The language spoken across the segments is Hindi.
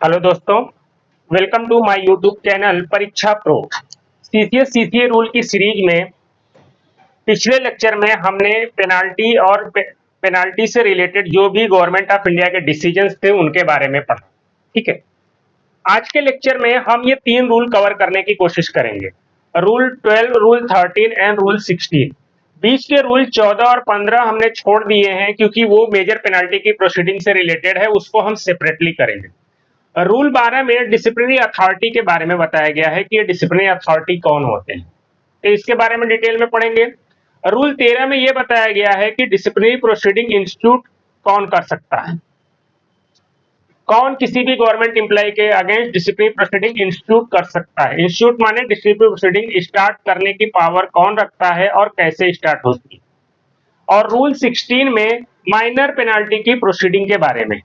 हेलो दोस्तों, welcome to my YouTube channel Pariksha pro. CCS CCA rule की सीरीज में पिछले लेक्चर में हमने पेनाल्टी और पेनाल्टी से रिलेटेड जो भी गवर्नमेंट ऑफ इंडिया के डिसीजंस थे उनके बारे में पढ़ा। ठीक है, आज के लेक्चर में हम ये 3 रूल कवर करने की कोशिश करेंगे। Rule 12, rule 13 and rule 16। बीच के रूल 14 और 15 हमने छोड़ दिए हैं क्योंकि वो मेजर पेनाल्टी की प्रोसीडिंग से रिलेटेड है, उसको हम सेपरेटली करेंगे। रूल 12 में डिसिप्लिनरी अथॉरिटी के बारे में बताया गया है कि ये डिसिप्लिनरी अथॉरिटी कौन होते हैं, तो इसके बारे में डिटेल में पढ़ेंगे। रूल 13 में यह बताया गया है कि डिसिप्लिनरी प्रोसीडिंग इंस्टीट्यूट कौन कर सकता है, कौन किसी भी गवर्नमेंट एम्प्लॉय के अगेंस्ट डिसिप्लिनरी प्रोसीडिंग इंस्टीट्यूट कर सकता है। इंस्टीट्यूट माने डिसिप्लिनरी प्रोसीडिंग स्टार्ट करने की पावर कौन रखता है और कैसे स्टार्ट होती है। और रूल 16 में माइनर पेनाल्टी की प्रोसीडिंग के बारे में,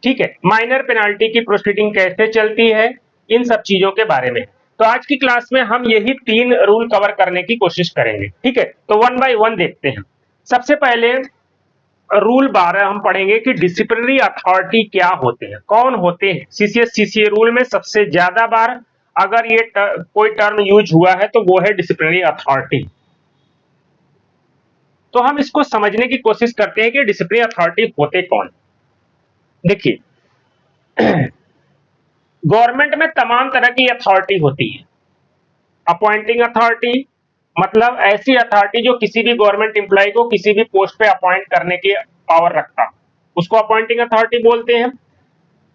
ठीक है, माइनर पेनाल्टी की प्रोसीडिंग कैसे चलती है, इन सब चीजों के बारे में। तो आज की क्लास में हम यही 3 रूल कवर करने की कोशिश करेंगे। ठीक है, तो वन बाय वन देखते हैं। सबसे पहले रूल 12 हम पढ़ेंगे कि डिसिप्लिनरी अथॉरिटी क्या होते हैं, कौन होते हैं। सीसीएस सीसीए रूल में सबसे ज्यादा बार अगर ये कोई टर्म यूज हुआ है तो वो है डिसिप्लिनरी अथॉरिटी। तो हम इसको समझने की कोशिश करते हैं कि डिसिप्लिनरी अथॉरिटी होते कौन। देखिए, गवर्नमेंट में तमाम तरह की अथॉरिटी होती है। अपॉइंटिंग अथॉरिटी मतलब ऐसी अथॉरिटी जो किसी भी गवर्नमेंट एम्प्लॉय को किसी भी पोस्ट पे अपॉइंट करने की पावर रखता, उसको अपॉइंटिंग अथॉरिटी बोलते हैं।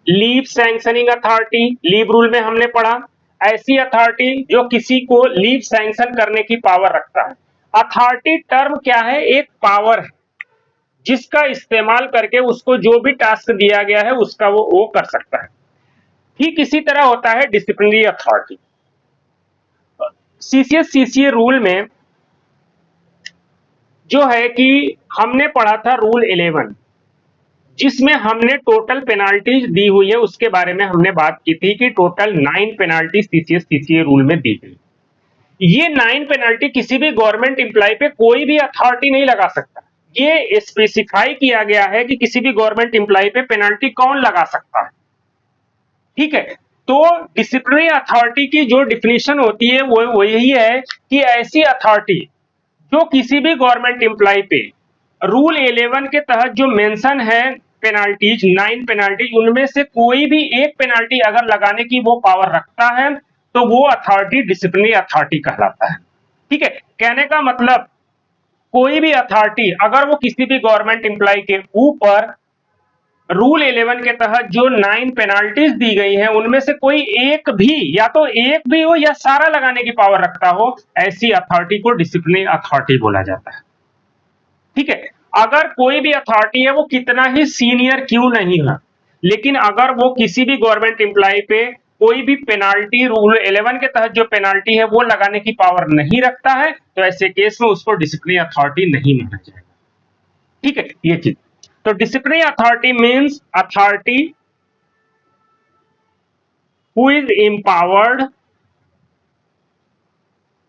Leave sanctioning authority, leave rule में हमने पढ़ा, ऐसी अथॉरिटी जो किसी को लीव सैंक्शन करने की पावर रखता है। अथॉरिटी टर्म क्या है? एक पावर है जिसका इस्तेमाल करके उसको जो भी टास्क दिया गया है उसका वो कर सकता है। ठीक इसी तरह होता है disciplinary authority. CCS CCA rule में जो है कि हमने पढ़ा था रूल 11, जिसमें हमने टोटल पेनाल्टीज दी हुई है उसके बारे में हमने बात की थी कि total 9 penalty CCS CCA rule में दी गई। ये 9 पेनाल्टी किसी भी गवर्नमेंट एम्प्लॉय पे कोई भी अथॉरिटी नहीं लगा सकता। ये स्पेसिफाई किया गया है कि किसी भी गवर्नमेंट एम्प्लॉय पे पेनाल्टी कौन लगा सकता है। ठीक है, तो डिसिप्लिनरी अथॉरिटी की जो डिफिनीशन होती है वो यही है कि ऐसी अथॉरिटी जो किसी भी गवर्नमेंट एम्प्लॉय पे रूल 11 के तहत जो मेंशन है पेनाल्टीज, 9 पेनाल्टीज, उनमें से कोई भी एक पेनाल्टी अगर लगाने की वो पावर रखता है तो वो अथॉरिटी डिसिप्लिनरी अथॉरिटी कहलाता है। ठीक है, कहने का मतलब कोई भी अथॉरिटी अगर वो किसी भी गवर्नमेंट एम्प्लॉय के ऊपर रूल 11 के तहत जो 9 पेनाल्टीज दी गई हैं उनमें से कोई एक भी, या तो एक भी हो या सारा लगाने की पावर रखता हो, ऐसी अथॉरिटी को डिसिप्लिनरी अथॉरिटी बोला जाता है। ठीक है, अगर कोई भी अथॉरिटी है वो कितना ही सीनियर क्यों नहीं है, लेकिन अगर वो किसी भी गवर्नमेंट एम्प्लॉय पे कोई भी पेनाल्टी रूल 11 के तहत जो पेनाल्टी है वो लगाने की पावर नहीं रखता है तो ऐसे केस में उसको डिसिप्लिनरी अथॉरिटी नहीं माना जाएगा। ठीक है, ये चीज। तो disciplinary authority means authority who is empowered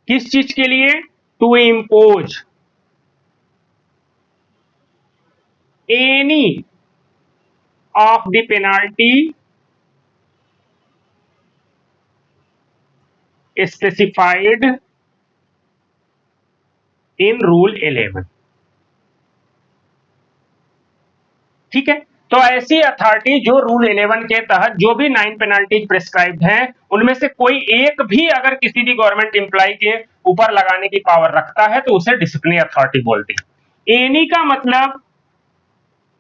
किस चीज के लिए? To impose any of the penalty specified in rule 11। ठीक है, तो ऐसी अथॉरिटी जो रूल 11 के तहत जो भी 9 पेनाल्टीज प्रिस्क्राइब्ड हैं उनमें से कोई एक भी अगर किसी भी गवर्नमेंट एम्प्लॉय के ऊपर लगाने की पावर रखता है तो उसे डिसिप्लिनरी अथॉरिटी बोलते हैं। एनी का मतलब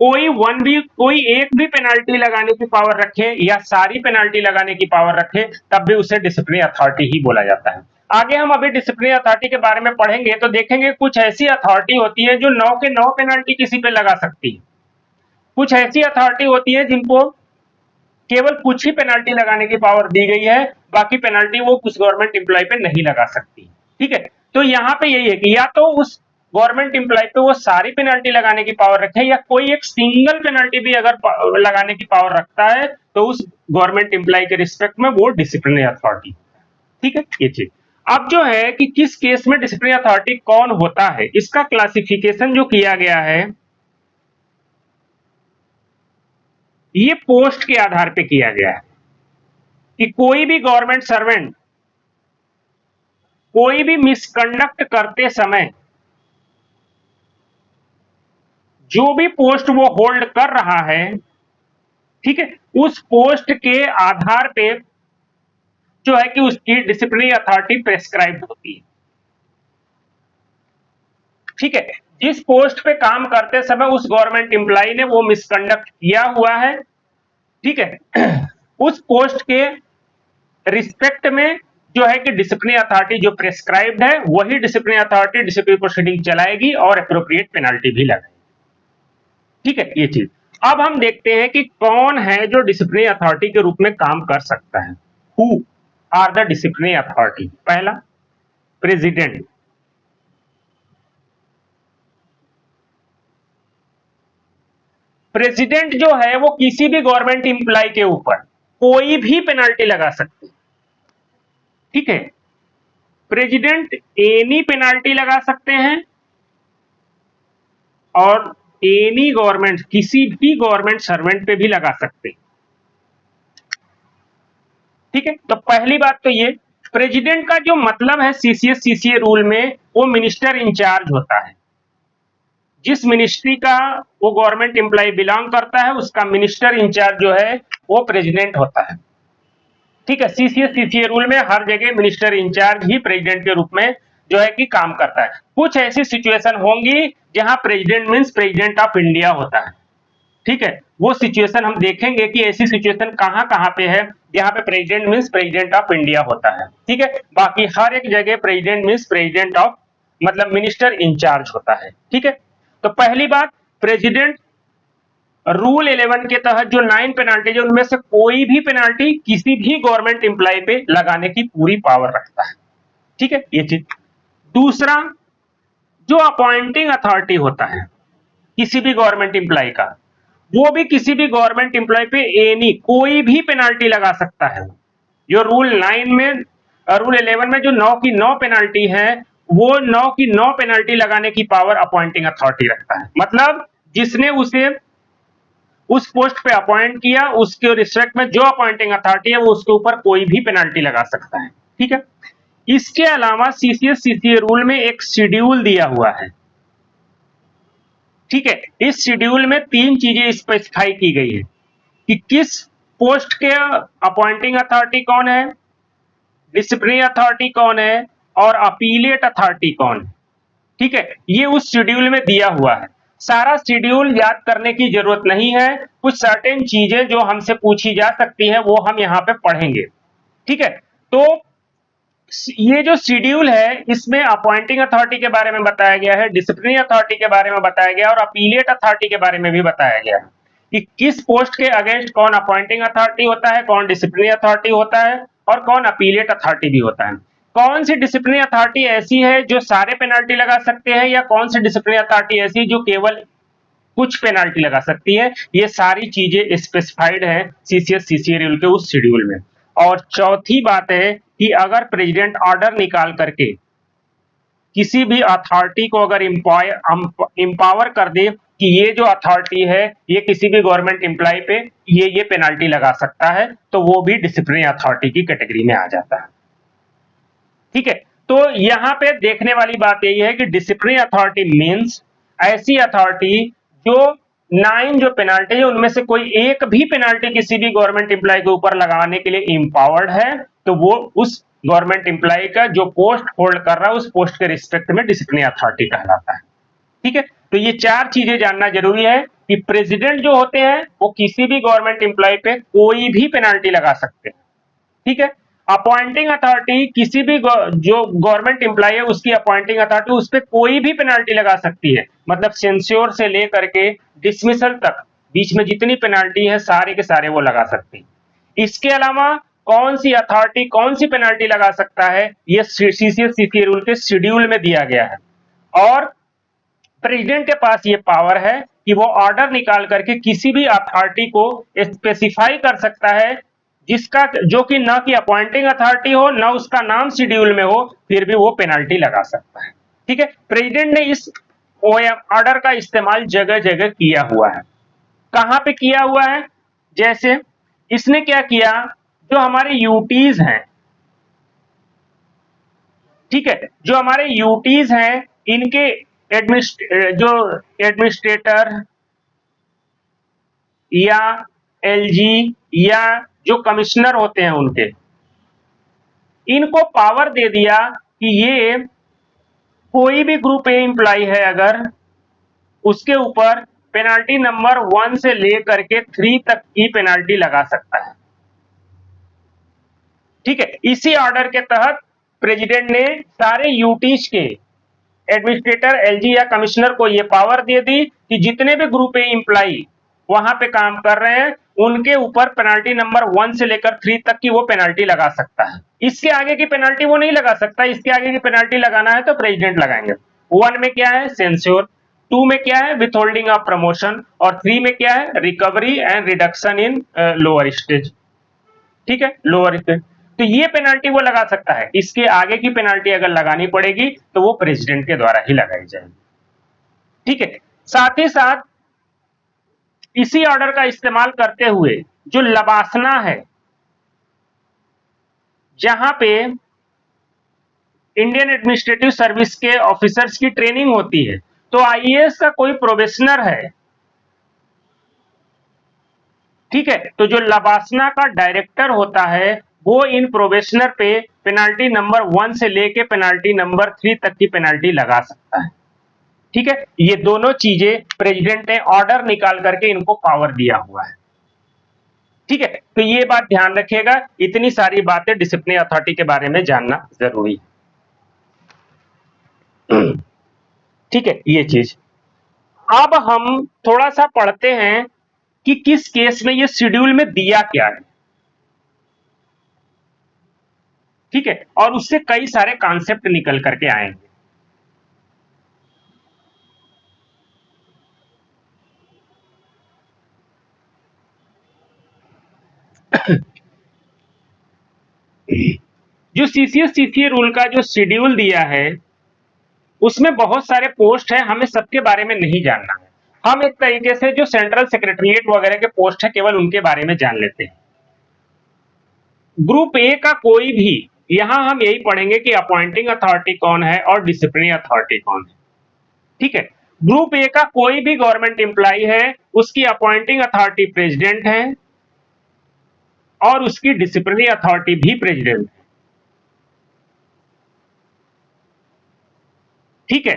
कोई एक भी पेनाल्टी लगाने की पावर रखे या सारी पेनाल्टी लगाने की पावर रखे तब भी उसे डिसिप्लिनरी अथॉरिटी ही बोला जाता है। आगे हम अभी डिसिप्लिनरी अथॉरिटी के बारे में पढ़ेंगे तो देखेंगे कुछ ऐसी अथॉरिटी होती है जो 9 के 9 पेनाल्टी किसी पे लगा सकती है। कुछ ऐसी अथॉरिटी होती है जिनको केवल कुछ ही पेनाल्टी लगाने की पावर दी गई है, बाकी पेनाल्टी वो कुछ गवर्नमेंट एम्प्लॉय पे नहीं लगा सकती। ठीक है, तो यहां पे यही है कि या तो उस गवर्नमेंट एम्प्लॉय पे वो सारी पेनाल्टी लगाने की पावर रखे या कोई एक सिंगल पेनाल्टी भी अगर लगाने की पावर रखता है तो उस गवर्नमेंट एम्प्लॉय के रिस्पेक्ट में वो डिसिप्लिनरी अथॉरिटी। ठीक है, ये चीज। अब जो है कि किस केस में डिसिप्लिनरी अथॉरिटी कौन होता है, इसका क्लासिफिकेशन जो किया गया है ये पोस्ट के आधार पे किया गया है कि कोई भी गवर्नमेंट सर्वेंट कोई भी मिसकंडक्ट करते समय जो भी पोस्ट वो होल्ड कर रहा है, ठीक है, उस पोस्ट के आधार पे जो है कि उसकी डिसिप्लिनरी अथॉरिटी प्रेस्क्राइब होती है। ठीक है, जिस पोस्ट पे काम करते समय उस गवर्नमेंट एम्प्लॉय ने वो मिसकंडक्ट किया हुआ है, ठीक है, उस पोस्ट के रिस्पेक्ट में जो है कि डिसिप्लिनरी अथॉरिटी जो प्रेस्क्राइब्ड है वही डिसिप्लिनरी अथॉरिटी डिसिप्लिनरी प्रोसीडिंग चलाएगी और एप्रोप्रिएट पेनल्टी भी लगाएगी। ठीक है, ये चीज। अब हम देखते हैं कि कौन है जो डिसिप्लिनरी अथॉरिटी के रूप में काम कर सकता है। Who are the disciplinary authority? पहला, प्रेसिडेंट। प्रेसिडेंट जो है वो किसी भी गवर्नमेंट एम्प्लॉय के ऊपर कोई भी पेनल्टी लगा सकते हैं। ठीक है, प्रेसिडेंट एनी पेनल्टी लगा सकते हैं और एनी गवर्नमेंट किसी भी गवर्नमेंट सर्वेंट पे भी लगा सकते हैं। ठीक है, तो पहली बात तो ये प्रेसिडेंट का जो मतलब है सीसीए रूल में, वो मिनिस्टर इंचार्ज होता है। जिस मिनिस्ट्री का वो गवर्नमेंट एम्प्लॉय बिलोंग करता है उसका मिनिस्टर इंचार्ज जो है वो प्रेसिडेंट होता है। ठीक है, सीसीए रूल में हर जगह मिनिस्टर इंचार्ज ही प्रेसिडेंट के रूप में जो है कि काम करता है। कुछ ऐसी सिचुएशन होंगी जहां president means president of India होता है। ठीक है, वो सिचुएशन हम देखेंगे कि ऐसी सिचुएशन कहां पे है जहां पे president means president of India होता है। ठीक है, बाकी हर एक जगह प्रेसिडेंट मींस प्रेसिडेंट ऑफ मतलब मिनिस्टर इंचार्ज होता है। ठीक है, तो पहली बात, प्रेसिडेंट रूल 11 के तहत जो 9 पेनाल्टीज है उनमें से कोई भी पेनाल्टी किसी भी गवर्नमेंट एम्प्लॉय पे लगाने की पूरी पावर रखता है। ठीक है, ये चीज। दूसरा, जो अपॉइंटिंग अथॉरिटी होता है किसी भी गवर्नमेंट एम्प्लॉय का, वो भी किसी भी गवर्नमेंट एम्प्लॉय पे एनी कोई भी पेनाल्टी लगा सकता है। जो रूल 9 में रूल 11 में जो 9 की 9 पेनाल्टी है, वो 9 की 9 पेनाल्टी लगाने की पावर अपॉइंटिंग अथॉरिटी रखता है। मतलब जिसने उसे उस पोस्ट पे अपॉइंट किया उसके रिस्पेक्ट में जो अपॉइंटिंग अथॉरिटी है वो उसके ऊपर कोई भी पेनाल्टी लगा सकता है। ठीक है, इसके अलावा सीसीए रूल में एक शेड्यूल दिया हुआ है। ठीक है, इस शेड्यूल में 3 चीजें स्पेसिफाई की गई है कि किस पोस्ट के अपॉइंटिंग अथॉरिटी कौन है, डिसिप्लिनरी अथॉरिटी कौन है और अपीलेट अथॉरिटी कौन है। ठीक है, ये उस शेड्यूल में दिया हुआ है। सारा शेड्यूल याद करने की जरूरत नहीं है, कुछ सर्टेन चीजें जो हमसे पूछी जा सकती हैं वो हम यहां पे पढ़ेंगे। ठीक है, तो ये जो शेड्यूल है इसमें अपॉइंटिंग अथॉरिटी के बारे में बताया गया है, डिसिप्लिनरी अथॉरिटी के बारे में बताया गया और अपीलेट अथॉरिटी के बारे में भी बताया गया है कि किस पोस्ट के अगेंस्ट कौन अपॉइंटिंग अथॉरिटी होता है, कौन डिसिप्लिनरी अथॉरिटी होता है और कौन अपीलेट अथॉरिटी भी होता है। कौन सी डिसिप्लिनरी अथॉरिटी ऐसी है जो सारे पेनल्टी लगा सकते हैं या कौन सी डिसिप्लिनरी अथॉरिटी ऐसी जो केवल कुछ पेनल्टी लगा सकती है, ये सारी चीजें स्पेसिफाइड है सीसीए रूल के उस शेड्यूल में। और चौथी बात है कि अगर प्रेसिडेंट ऑर्डर निकाल करके किसी भी अथॉरिटी को अगर इंपावर कर दे कि ये जो अथॉरिटी है ये किसी भी गवर्नमेंट एम्प्लॉय पे ये पेनल्टी लगा सकता है, तो वो भी डिसिप्लिनरी अथॉरिटी की कैटेगरी में आ जाता है। ठीक है, तो यहां पे देखने वाली बात यही है कि डिसिप्लिनरी अथॉरिटी मींस ऐसी अथॉरिटी जो 9 जो पेनाल्टी है उनमें से कोई एक भी पेनाल्टी किसी भी गवर्नमेंट एम्प्लॉय के ऊपर लगाने के लिए इंपावर्ड है, तो वो उस गवर्नमेंट एम्प्लॉय का जो पोस्ट होल्ड कर रहा है उस पोस्ट के रिस्पेक्ट में डिसिप्लिनरी अथॉरिटी कहलाता है। ठीक है, तो ये 4 चीजें जानना जरूरी है कि प्रेसिडेंट जो होते हैं वो किसी भी गवर्नमेंट एम्प्लॉय पे कोई भी पेनाल्टी लगा सकते हैं। ठीक है, अपॉइंटिंग अथॉरिटी किसी भी जो गवर्नमेंट एम्प्लॉय है उसकी अपॉइंटिंग अथॉरिटी उस पर कोई भी पेनाल्टी लगा सकती है। मतलब सेंस्योर से लेकर के डिसमिसल तक बीच में जितनी पेनाल्टी है सारे के सारे वो लगा सकते हैं। इसके अलावा कौन सी अथॉरिटी कौन सी पेनाल्टी लगा सकता है, ये सीसीए रूल के शेड्यूल में दिया गया है। और प्रेसिडेंट के पास ये पावर है कि वो ऑर्डर निकाल करके किसी भी अथॉरिटी को स्पेसिफाई कर सकता है जिसका जो कि ना कि अपॉइंटिंग अथॉरिटी हो ना उसका नाम शेड्यूल में हो, फिर भी वो पेनल्टी लगा सकता है। ठीक है, प्रेसिडेंट ने इस ऑर्डर का इस्तेमाल जगह जगह किया हुआ है। कहां पे किया हुआ है? जैसे इसने क्या किया, जो हमारे यूटीज हैं, ठीक है, जो हमारे यूटीज हैं इनके जो एडमिनिस्ट्रेटर या एलजी या जो कमिश्नर होते हैं उनके, इनको पावर दे दिया कि ये कोई भी ग्रुप ए एम्प्लॉय है अगर, उसके ऊपर पेनाल्टी नंबर 1 से लेकर के 3 तक की पेनाल्टी लगा सकता है। ठीक है, इसी ऑर्डर के तहत प्रेसिडेंट ने सारे यूटीज के एडमिनिस्ट्रेटर, एलजी या कमिश्नर को यह पावर दे दी कि जितने भी ग्रुप ए एम्प्लॉय वहां पे काम कर रहे हैं उनके ऊपर पेनाल्टी नंबर 1 से लेकर 3 तक की वो पेनाल्टी लगा सकता है। इसके आगे की पेनाल्टी वो नहीं लगा सकता, इसके आगे की पेनाल्टी लगाना है तो प्रेसिडेंट लगाएंगे। 1 में क्या है, सेंश्योर, 2 में क्या है, विथहोल्डिंग ऑफ प्रमोशन, और 3 में क्या है, recovery and reduction in lower stage. ठीक है, लोअर स्टेज, तो ये पेनाल्टी वो लगा सकता है। इसके आगे की पेनाल्टी अगर लगानी पड़ेगी तो वो प्रेसिडेंट के द्वारा ही लगाई जाएगी। ठीक है, साथ ही साथ इसी ऑर्डर का इस्तेमाल करते हुए जो लबासना है, जहां पे इंडियन एडमिनिस्ट्रेटिव सर्विस के ऑफिसर्स की ट्रेनिंग होती है, तो आईएएस का कोई प्रोबेशनर है, ठीक है, तो जो लबासना का डायरेक्टर होता है वो इन प्रोबेशनर पे पेनाल्टी नंबर 1 से लेके पेनाल्टी नंबर 3 तक की पेनाल्टी लगा सकता है। ठीक है, ये दोनों चीजें प्रेसिडेंट ने ऑर्डर निकाल करके इनको पावर दिया हुआ है। ठीक है, तो ये बात ध्यान रखिएगा, इतनी सारी बातें डिसिप्लिन अथॉरिटी के बारे में जानना जरूरी है। ठीक है, ये चीज। अब हम थोड़ा सा पढ़ते हैं कि किस केस में ये शेड्यूल में दिया क्या है। ठीक है, और उससे कई सारे कॉन्सेप्ट निकल करके आएंगे। जो सीसीएस सीसीए रूल का जो शेड्यूल दिया है उसमें बहुत सारे पोस्ट है, हमें सबके बारे में नहीं जानना है। हम एक तरीके से जो सेंट्रल सेक्रेटरीट वगैरह के पोस्ट है केवल उनके बारे में जान लेते हैं। ग्रुप ए का कोई भी, यहां हम यही पढ़ेंगे कि अपॉइंटिंग अथॉरिटी कौन है और डिसिप्लिनरी अथॉरिटी कौन है। ठीक है, ग्रुप ए का कोई भी गवर्नमेंट एम्प्लॉय है, उसकी अपॉइंटिंग अथॉरिटी प्रेसिडेंट है और उसकी डिसिप्लिनरी अथॉरिटी भी प्रेसिडेंट है। ठीक है,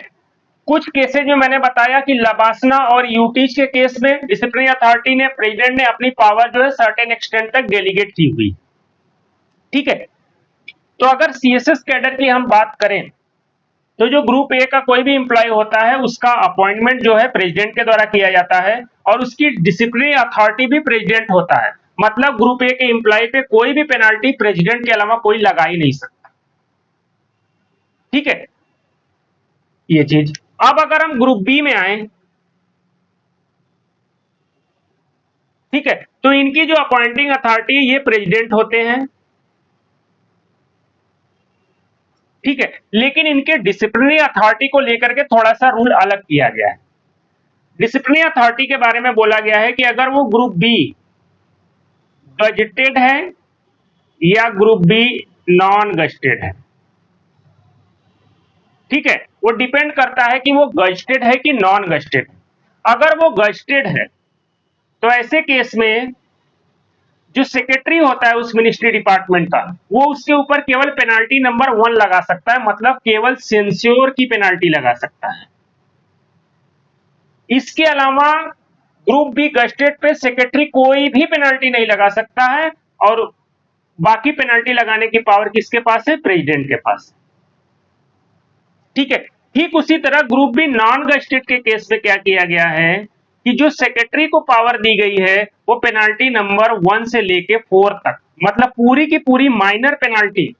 कुछ केसेज में मैंने बताया कि लबासना और यूटीज के केस में डिसिप्लिनरी अथॉरिटी ने, प्रेसिडेंट ने अपनी पावर जो है सर्टेन एक्सटेंट तक डेलीगेट की हुई। ठीक है, तो अगर सीएसएस कैडर की हम बात करें तो जो ग्रुप ए का कोई भी एम्प्लॉय होता है उसका अपॉइंटमेंट जो है प्रेसिडेंट के द्वारा किया जाता है और उसकी डिसिप्लिनरी अथॉरिटी भी प्रेसिडेंट होता है। मतलब ग्रुप ए के एम्प्लॉय पे कोई भी पेनाल्टी प्रेसिडेंट के अलावा कोई लगा ही नहीं सकता। ठीक है, ये चीज। अब अगर हम ग्रुप बी में आए, ठीक है, तो इनकी जो अपॉइंटिंग अथॉरिटी ये प्रेसिडेंट होते हैं। ठीक है, लेकिन इनके डिसिप्लिनरी अथॉरिटी को लेकर के थोड़ा सा रूल अलग किया गया है। डिसिप्लिनरी अथॉरिटी के बारे में बोला गया है कि अगर वो ग्रुप बी गजेटेड है या ग्रुप बी नॉन गजेटेड है, ठीक है, वो डिपेंड करता है कि वो गजेटेड है कि नॉन गजेटेड है। अगर वो गजेटेड है तो ऐसे केस में जो सेक्रेटरी होता है उस मिनिस्ट्री डिपार्टमेंट का, वो उसके ऊपर केवल पेनाल्टी नंबर 1 लगा सकता है, मतलब केवल सेंश्योर की पेनाल्टी लगा सकता है। इसके अलावा ग्रुप बी गजेटेड पे सेक्रेटरी कोई भी पेनाल्टी नहीं लगा सकता है और बाकी पेनाल्टी लगाने की पावर किसके पास है, प्रेसिडेंट के पास। ठीक है, ठीक उसी तरह ग्रुप बी नॉन गजेटेड के केस में क्या किया गया है कि जो सेक्रेटरी को पावर दी गई है वो पेनाल्टी नंबर 1 से लेके 4 तक, मतलब पूरी की पूरी माइनर पेनाल्टी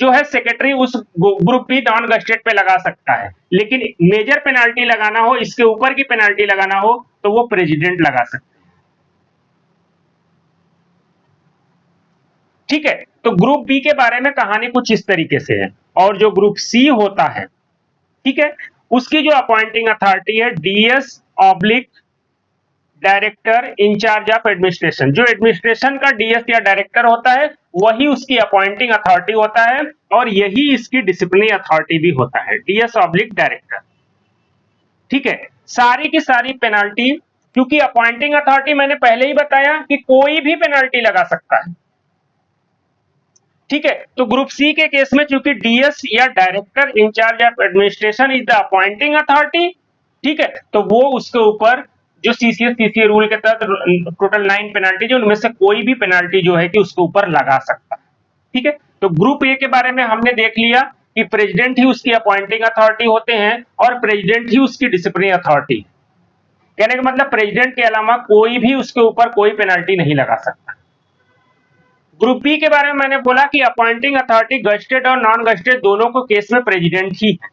जो है सेक्रेटरी उस ग्रुप बी नॉन गजेटेड पे लगा सकता है, लेकिन मेजर पेनाल्टी लगाना हो, इसके ऊपर की पेनाल्टी लगाना हो तो वो प्रेसिडेंट लगा सकते हैं। ठीक है, तो ग्रुप बी के बारे में कहानी कुछ इस तरीके से है। और जो ग्रुप सी होता है, ठीक है, उसकी जो अपॉइंटिंग अथॉरिटी है DS oblique director incharge of administration. जो एडमिनिस्ट्रेशन का डीएस या डायरेक्टर होता है वही उसकी अपॉइंटिंग अथॉरिटी होता है और यही इसकी डिसिप्लिनरी अथॉरिटी भी होता है, डीएस ऑब्लिक डायरेक्टर। ठीक है, सारी की सारी पेनाल्टी, क्योंकि अपॉइंटिंग अथॉरिटी मैंने पहले ही बताया कि कोई भी पेनाल्टी लगा सकता है। ठीक है, तो ग्रुप सी के केस में चूंकि डीएस या director incharge of administration is the appointing authority, ठीक है, तो वो उसके ऊपर जो सीसीए रूल के तहत टोटल 9 पेनाल्टी जो उनमें से कोई भी पेनाल्टी जो है कि उसके ऊपर लगा सकता है। ठीक है, तो ग्रुप ए के बारे में हमने देख लिया कि प्रेसिडेंट ही उसकी अपॉइंटिंग अथॉरिटी होते हैं और प्रेसिडेंट ही उसकी डिसिप्लिनरी अथॉरिटी। कहने का मतलब प्रेसिडेंट के अलावा कोई भी उसके ऊपर कोई पेनाल्टी नहीं लगा सकता। ग्रुप बी के बारे में मैंने बोला कि अपॉइंटिंग अथॉरिटी गस्टेड और नॉन गस्टेड दोनों को केस में प्रेसिडेंट ही है,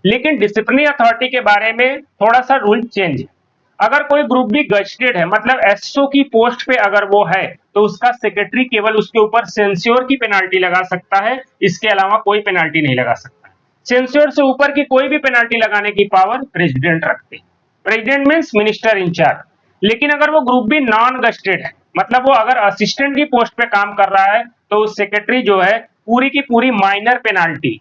लेकिन डिसिप्लिनरी अथॉरिटी के बारे में थोड़ा सा रूल चेंज है। अगर कोई ग्रुप बी गस्टेड है, मतलब एसओ की पोस्ट पे अगर वो है, तो उसका सेक्रेटरी केवल उसके ऊपर सेंस्योर की पेनाल्टी लगा सकता है, इसके अलावा कोई पेनाल्टी नहीं लगा सकता। सेंस्योर से ऊपर की कोई भी पेनाल्टी लगाने की पावर प्रेसिडेंट रखते हैं। President means minister incharge. लेकिन अगर वो ग्रुप बी नॉन गस्टेड है, मतलब वो अगर असिस्टेंट की पोस्ट पे काम कर रहा है, तो सेक्रेटरी जो है पूरी की पूरी माइनर पेनाल्टी,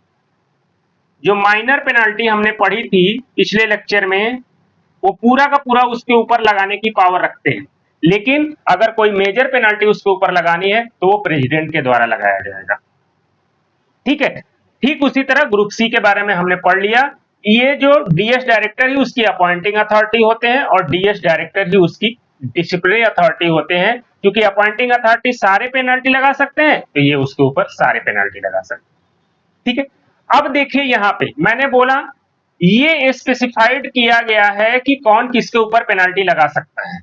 जो माइनर पेनाल्टी हमने पढ़ी थी पिछले लेक्चर में, वो पूरा का पूरा उसके ऊपर लगाने की पावर रखते हैं। लेकिन अगर कोई मेजर पेनाल्टी उसके ऊपर लगानी है तो वो प्रेसिडेंट के द्वारा लगाया जाएगा। ठीक है, ठीक उसी तरह ग्रुप सी के बारे में हमने पढ़ लिया। ये जो डीएस डायरेक्टर ही उसकी अपॉइंटिंग अथॉरिटी होते हैं और डीएस डायरेक्टर ही उसकी डिसिप्लिनरी अथॉरिटी होते हैं। क्योंकि अपॉइंटिंग अथॉरिटी सारे पेनाल्टी लगा सकते हैं, तो ये उसके ऊपर सारे पेनाल्टी लगा सकते हैं। ठीक है, अब देखिए यहां पे मैंने बोला ये स्पेसिफाइड किया गया है कि कौन किसके ऊपर पेनाल्टी लगा सकता है।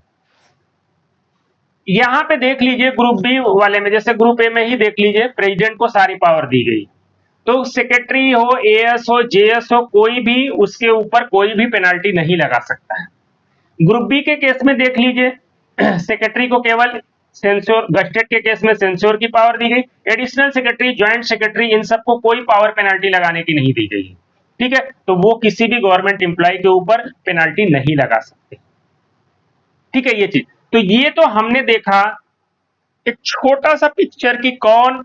यहां पे देख लीजिए ग्रुप बी वाले में, जैसे ग्रुप ए में ही देख लीजिए प्रेसिडेंट को सारी पावर दी गई, तो सेक्रेटरी हो, एएस हो, जेएस हो, कोई भी उसके ऊपर कोई भी पेनाल्टी नहीं लगा सकता है। ग्रुप बी के केस में देख लीजिए सेक्रेटरी को केवल सेंसोर, गस्टेड के केस में सेंसोर की पावर दी गई, एडिशनल सेक्रेटरी, ज्वाइंट सेक्रेटरी, इन सबको कोई पावर पेनाल्टी लगाने की नहीं दी गई। ठीक है, तो वो किसी भी गवर्नमेंट एम्प्लॉय के ऊपर पेनाल्टी नहीं लगा सकते। ठीक है, ये चीज तो ये तो हमने देखा एक छोटा सा पिक्चर की कौन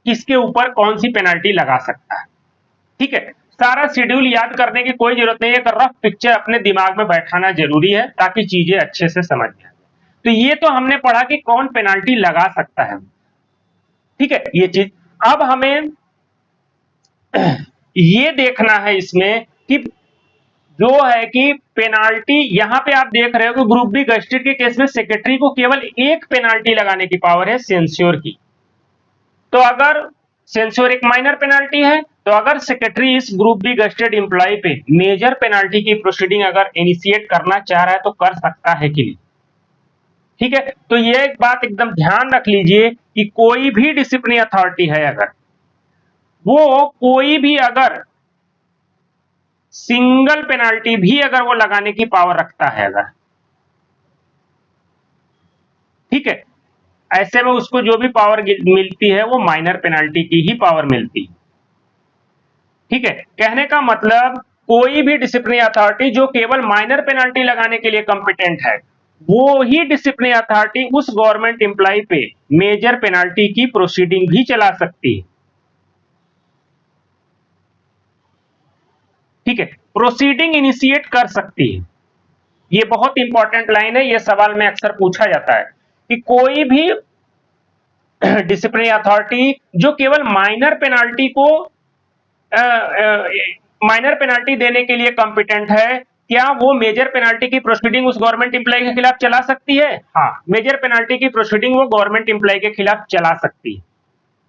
किसके ऊपर कौन सी पेनाल्टी लगा सकता है। ठीक है, सारा शेड्यूल याद करने की कोई जरूरत नहीं है, एक रफ पिक्चर अपने दिमाग में बैठाना जरूरी है ताकि चीजें अच्छे से समझ जाए। तो ये तो हमने पढ़ा कि कौन पेनाल्टी लगा सकता है। ठीक है, ये चीज अब हमें ये देखना है इसमें कि जो है कि पेनाल्टी यहां पे आप देख रहे हो कि ग्रुप बी गस्टेड के केस में सेक्रेटरी को केवल एक पेनाल्टी लगाने की पावर है, सेंस्योर की। तो अगर सेंस्योर एक माइनर पेनाल्टी है, तो अगर सेक्रेटरी इस ग्रुप बी गस्टेड एम्प्लॉय पे मेजर पेनाल्टी की प्रोसीडिंग अगर इनिशिएट करना चाह रहा है तो कर सकता है कि नहीं। ठीक है, तो ये एक बात एकदम ध्यान रख लीजिए कि कोई भी डिसिप्लिनरी अथॉरिटी है, अगर वो कोई भी अगर सिंगल पेनाल्टी भी अगर वो लगाने की पावर रखता है अगर, ठीक है, ऐसे में उसको जो भी पावर मिलती है वो माइनर पेनाल्टी की ही पावर मिलती है। ठीक है, कहने का मतलब कोई भी डिसिप्लिनरी अथॉरिटी जो केवल माइनर पेनाल्टी लगाने के लिए कॉम्पिटेंट है, वो ही डिसिप्लिनरी अथॉरिटी उस गवर्नमेंट एम्प्लॉय पे मेजर पेनाल्टी की प्रोसीडिंग भी चला सकती है। ठीक है, प्रोसीडिंग इनिशिएट कर सकती है। ये बहुत इंपॉर्टेंट लाइन है, ये सवाल में अक्सर पूछा जाता है कि कोई भी डिसिप्लिनरी अथॉरिटी जो केवल माइनर पेनाल्टी को माइनर पेनाल्टी देने के लिए कॉम्पिटेंट है, क्या वो मेजर पेनाल्टी की प्रोसीडिंग उस गवर्नमेंट एम्प्लॉय के खिलाफ चला सकती है? हाँ, मेजर पेनाल्टी की प्रोसीडिंग वो गवर्नमेंट एम्प्लॉय के खिलाफ चला सकती है।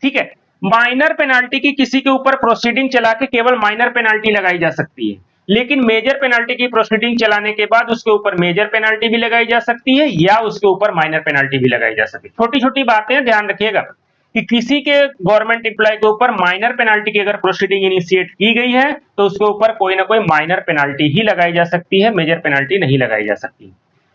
ठीक है, माइनर पेनाल्टी की किसी के ऊपर प्रोसीडिंग चला के केवल माइनर पेनाल्टी लगाई जा सकती है, लेकिन मेजर पेनाल्टी की प्रोसीडिंग चलाने के बाद उसके ऊपर मेजर पेनाल्टी भी लगाई जा सकती है या उसके ऊपर माइनर पेनाल्टी भी लगाई जा सकती है। छोटी छोटी बातें ध्यान रखिएगा कि किसी के गवर्नमेंट एम्प्लॉय के ऊपर माइनर पेनाल्टी की अगर प्रोसीडिंग इनिशिएट की गई है तो उसके ऊपर कोई ना कोई माइनर पेनाल्टी ही लगाई जा सकती है, मेजर पेनाल्टी नहीं लगाई जा सकती।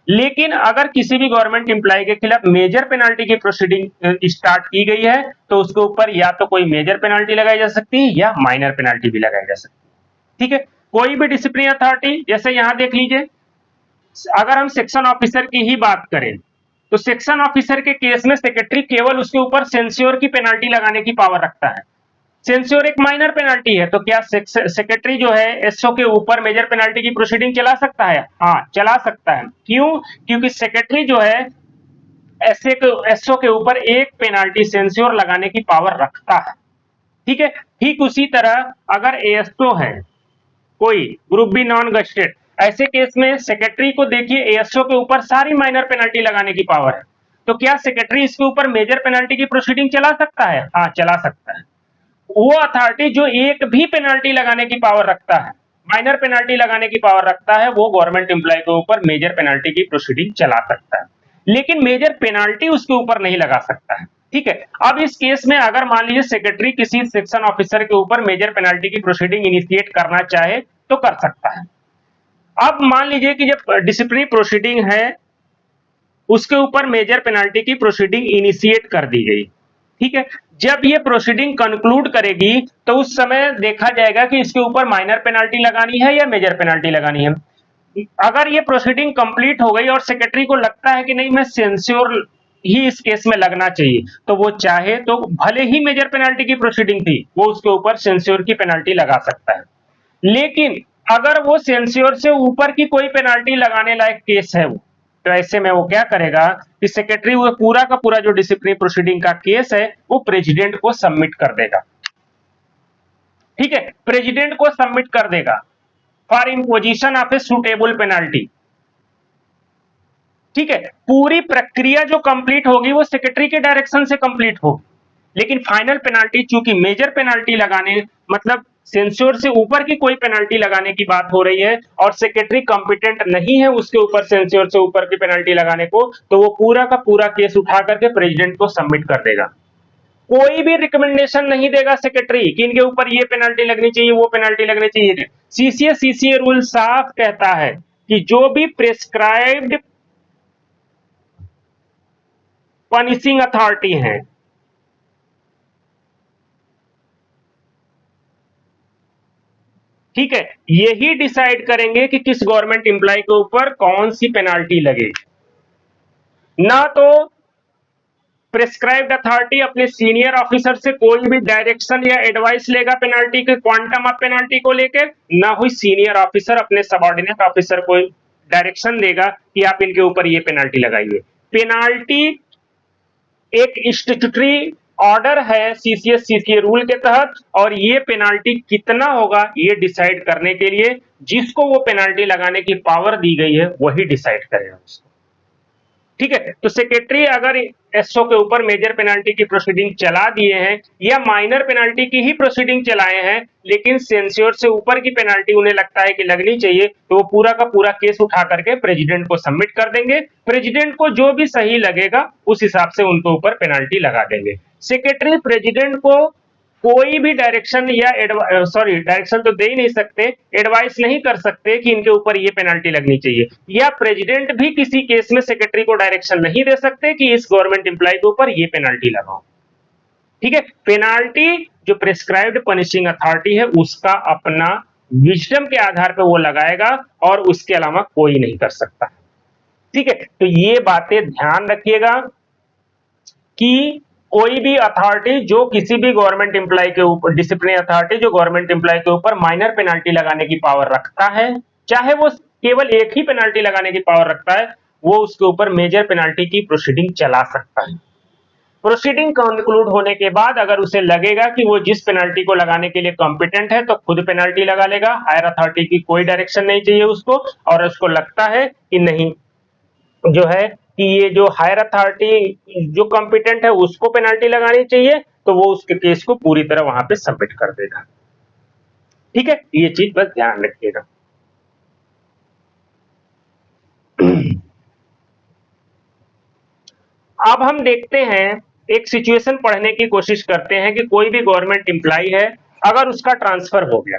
लेकिन अगर किसी भी गवर्नमेंट एम्प्लॉय के खिलाफ मेजर पेनाल्टी की प्रोसीडिंग स्टार्ट की गई है तो उसके ऊपर या तो कोई मेजर पेनाल्टी लगाई जा सकती है या माइनर पेनाल्टी भी लगाई जा सकती है। ठीक है, कोई भी डिसिप्लिनरी अथॉरिटी, जैसे यहां देख लीजिए अगर हम सेक्शन ऑफिसर की ही बात करें तो सेक्शन ऑफिसर के केस में सेक्रेटरी केवल उसके ऊपर सेंस्योर की पेनाल्टी लगाने की पावर रखता है। सेंस्योर एक माइनर पेनाल्टी है, तो क्या सेक्रेटरी जो है एसओ के ऊपर मेजर पेनाल्टी की प्रोसीडिंग चला सकता है? हाँ, चला सकता है। क्यों? क्योंकि सेक्रेटरी जो है एसओ के ऊपर एक पेनाल्टी सेंस्योर लगाने की पावर रखता है। ठीक है, ठीक उसी तरह अगर एएसओ है कोई ग्रुप बी नॉन गस्टेड, ऐसे केस में सेक्रेटरी को देखिए एएसओ के ऊपर सारी माइनर पेनाल्टी लगाने की पावर है, तो क्या सेक्रेटरी इसके ऊपर मेजर पेनाल्टी की प्रोसीडिंग चला सकता है? हाँ, चला सकता है। वो अथॉरिटी जो एक भी पेनाल्टी लगाने की पावर रखता है, माइनर पेनाल्टी लगाने की पावर रखता है, वो गवर्नमेंट एम्प्लॉय के ऊपर मेजर पेनाल्टी की प्रोसीडिंग चला सकता है, लेकिन मेजर पेनाल्टी उसके ऊपर नहीं लगा सकता है। ठीक है, अब इस केस में अगर मान लीजिए सेक्रेटरी किसी सेक्शन ऑफिसर के ऊपर मेजर पेनाल्टी की प्रोसीडिंग इनिशिएट करना चाहे तो कर सकता है। अब मान लीजिए कि जब डिसिप्लिनरी प्रोसीडिंग है उसके ऊपर मेजर पेनाल्टी की प्रोसीडिंग इनिशिएट कर दी गई। ठीक है, जब ये प्रोसीडिंग कंक्लूड करेगी तो उस समय देखा जाएगा कि इसके ऊपर माइनर पेनाल्टी लगानी है या मेजर पेनाल्टी लगानी है। अगर ये प्रोसीडिंग कंप्लीट हो गई और सेक्रेटरी को लगता है कि नहीं मैं सेंस्योर ही इस केस में लगना चाहिए, तो वो चाहे तो भले ही मेजर पेनाल्टी की प्रोसीडिंग थी वो उसके ऊपर सेंस्योर की पेनाल्टी लगा सकता है। लेकिन अगर वो सेंस्योर से ऊपर की कोई पेनाल्टी लगाने लायक केस है वो, तो ऐसे में वो क्या करेगा कि सेक्रेटरी वो पूरा का पूरा जो डिसिप्लिनरी प्रोसीडिंग का केस है वो प्रेसिडेंट को सबमिट कर देगा। ठीक है, प्रेसिडेंट को सबमिट कर देगा for imposition of a suitable penalty. ठीक है, पूरी प्रक्रिया जो कंप्लीट होगी वो सेक्रेटरी के डायरेक्शन से कंप्लीट होगी, लेकिन फाइनल पेनाल्टी चूंकि मेजर पेनाल्टी लगाने मतलब सेंस्योर से ऊपर की कोई पेनाल्टी लगाने की बात हो रही है और सेक्रेटरी कॉम्पिटेंट नहीं है उसके ऊपर सेंस्योर से ऊपर की पेनाल्टी लगाने को, तो वो पूरा का पूरा केस उठा करके प्रेसिडेंट को सबमिट कर देगा। कोई भी रिकमेंडेशन नहीं देगा सेक्रेटरी कि इनके ऊपर ये पेनाल्टी लगनी चाहिए वो पेनाल्टी लगनी चाहिए। सीसीए रूल साफ कहता है कि जो भी प्रेस्क्राइब्ड पनिशिंग अथॉरिटी है, ठीक है, यही डिसाइड करेंगे कि किस गवर्नमेंट एम्प्लॉय के ऊपर कौन सी पेनाल्टी लगे। ना तो प्रिस्क्राइब्ड अथॉरिटी अपने सीनियर ऑफिसर से कोई भी डायरेक्शन या एडवाइस लेगा पेनाल्टी के क्वांटम ऑफ पेनाल्टी को लेकर, ना ही सीनियर ऑफिसर अपने सबऑर्डिनेट ऑफिसर को डायरेक्शन देगा कि आप इनके ऊपर ये पेनाल्टी लगाइए। पेनाल्टी एक स्टैट्यूटरी ऑर्डर है सीसीए रूल के तहत, और ये पेनाल्टी कितना होगा ये डिसाइड करने के लिए जिसको वो पेनाल्टी लगाने की पावर दी गई है वही डिसाइड करेगा उसको। ठीक है, तो सेक्रेटरी अगर एसओ के ऊपर मेजर पेनाल्टी की प्रोसीडिंग चला दिए हैं या माइनर पेनाल्टी की ही प्रोसीडिंग चलाए हैं, लेकिन सेंस्योर से ऊपर की पेनाल्टी उन्हें लगता है कि लगनी चाहिए, तो वो पूरा का पूरा केस उठा करके प्रेसिडेंट को सबमिट कर देंगे। प्रेसिडेंट को जो भी सही लगेगा उस हिसाब से उनके ऊपर पेनाल्टी लगा देंगे। सेक्रेटरी प्रेसिडेंट को कोई भी डायरेक्शन या डायरेक्शन तो दे ही नहीं सकते, एडवाइस नहीं कर सकते कि इनके ऊपर ये पेनाल्टी लगनी चाहिए, या प्रेसिडेंट भी किसी केस में सेक्रेटरी को डायरेक्शन नहीं दे सकते कि इस गवर्नमेंट एम्प्लॉय के ऊपर ये पेनाल्टी लगाओ। ठीक है, पेनाल्टी जो प्रिस्क्राइब्ड पनिशिंग अथॉरिटी है उसका अपना विजडम के आधार पर वो लगाएगा और उसके अलावा कोई नहीं कर सकता। ठीक है, तो ये बातें ध्यान रखिएगा कि कोई भी अथॉरिटी जो किसी भी गवर्नमेंट एम्प्लॉय के ऊपर, डिसिप्लिनरी अथॉरिटी जो गवर्नमेंट एम्प्लॉय के ऊपर माइनर पेनाल्टी लगाने की पावर रखता है, चाहे वो केवल एक ही पेनाल्टी लगाने की पावर रखता है, वो उसके ऊपर मेजर पेनाल्टी की प्रोसीडिंग चला सकता है। प्रोसीडिंग कंक्लूड होने के बाद अगर उसे लगेगा कि वो जिस पेनाल्टी को लगाने के लिए कॉम्पिटेंट है तो खुद पेनाल्टी लगा लेगा, हायर अथॉरिटी की कोई डायरेक्शन नहीं चाहिए उसको, और उसको लगता है कि नहीं जो है कि ये जो हायर अथॉरिटी जो कॉम्पिटेंट है उसको पेनाल्टी लगानी चाहिए, तो वो उसके केस को पूरी तरह वहां पे सबमिट कर देगा। ठीक है, ये चीज बस ध्यान रखिएगा। अब हम देखते हैं, एक सिचुएशन पढ़ने की कोशिश करते हैं कि कोई भी गवर्नमेंट एम्प्लॉय है, अगर उसका ट्रांसफर हो गया,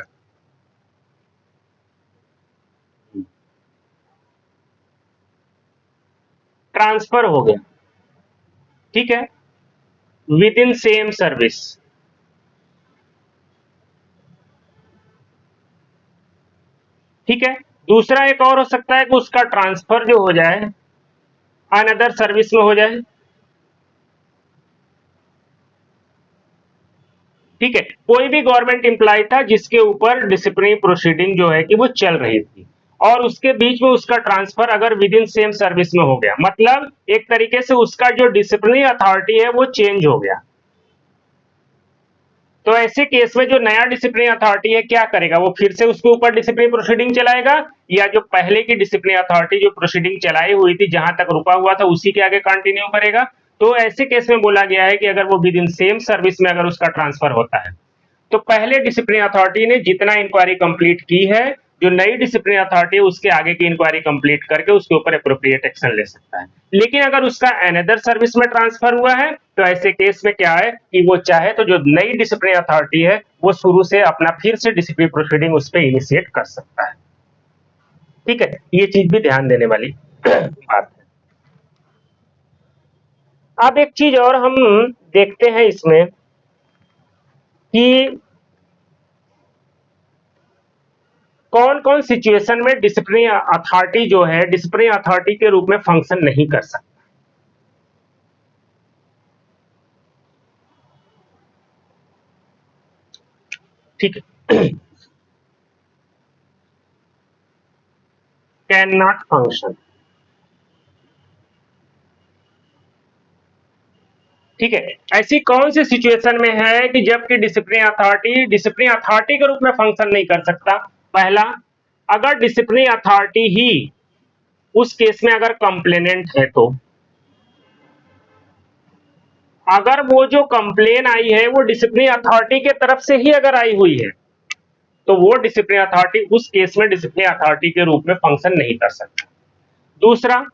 ट्रांसफर हो गया, ठीक है, विद इन सेम सर्विस, ठीक है, दूसरा एक और हो सकता है कि उसका ट्रांसफर जो हो जाए अनदर सर्विस में हो जाए। ठीक है, कोई भी गवर्नमेंट एम्प्लॉय था जिसके ऊपर डिसिप्लिनरी प्रोसीडिंग जो है कि वो चल रही थी और उसके बीच में उसका ट्रांसफर अगर विद इन सेम सर्विस में हो गया, मतलब एक तरीके से उसका जो डिसिप्लिनरी अथॉरिटी है वो चेंज हो गया, तो ऐसे केस में जो नया डिसिप्लिनरी अथॉरिटी है क्या करेगा, वो फिर से उसके ऊपर डिसिप्लिनरी प्रोसीडिंग चलाएगा या जो पहले की डिसिप्लिनरी अथॉरिटी जो प्रोसीडिंग चलाई हुई थी जहां तक रुका हुआ था उसी के आगे कंटिन्यू करेगा। तो ऐसे केस में बोला गया है कि अगर वो विद इन सेम सर्विस में अगर उसका ट्रांसफर होता है तो पहले डिसिप्लिनरी अथॉरिटी ने जितना इंक्वायरी कंप्लीट की है, जो नई डिसिप्लिनरी अथॉरिटी है उसके आगे की इंक्वायरी कंप्लीट करके उसके ऊपर एप्रोप्रिएट एक्शन ले सकता है। लेकिन अगर उसका अनदर सर्विस में ट्रांसफर हुआ है तो ऐसे केस में क्या है कि वो चाहे तो जो नई डिसिप्लिनरी अथॉरिटी है वो शुरू से अपना फिर से डिसिप्लिनरी प्रोसीडिंग उस पर इनिशिएट कर सकता है। ठीक है, ये चीज भी ध्यान देने वाली बात है। अब एक चीज और हम देखते हैं इसमें कि कौन कौन सिचुएशन में डिसिप्लिनरी अथॉरिटी जो है डिसिप्लिनरी अथॉरिटी के रूप में फंक्शन नहीं कर सकता। ठीक है, कैन नॉट फंक्शन। ठीक है, ऐसी कौन सी सिचुएशन में है कि जबकि डिसिप्लिनरी अथॉरिटी के रूप में फंक्शन नहीं कर सकता। पहला, अगर डिसिप्लिनरी अथॉरिटी ही उस केस में अगर कंप्लेनेंट है तो अगर वो जो कंप्लेन आई है वो डिसिप्लिनरी अथॉरिटी के तरफ से ही अगर आई हुई है तो वो डिसिप्लिनरी अथॉरिटी उस केस में डिसिप्लिनरी अथॉरिटी के रूप में फंक्शन नहीं कर सकता। दूसरा,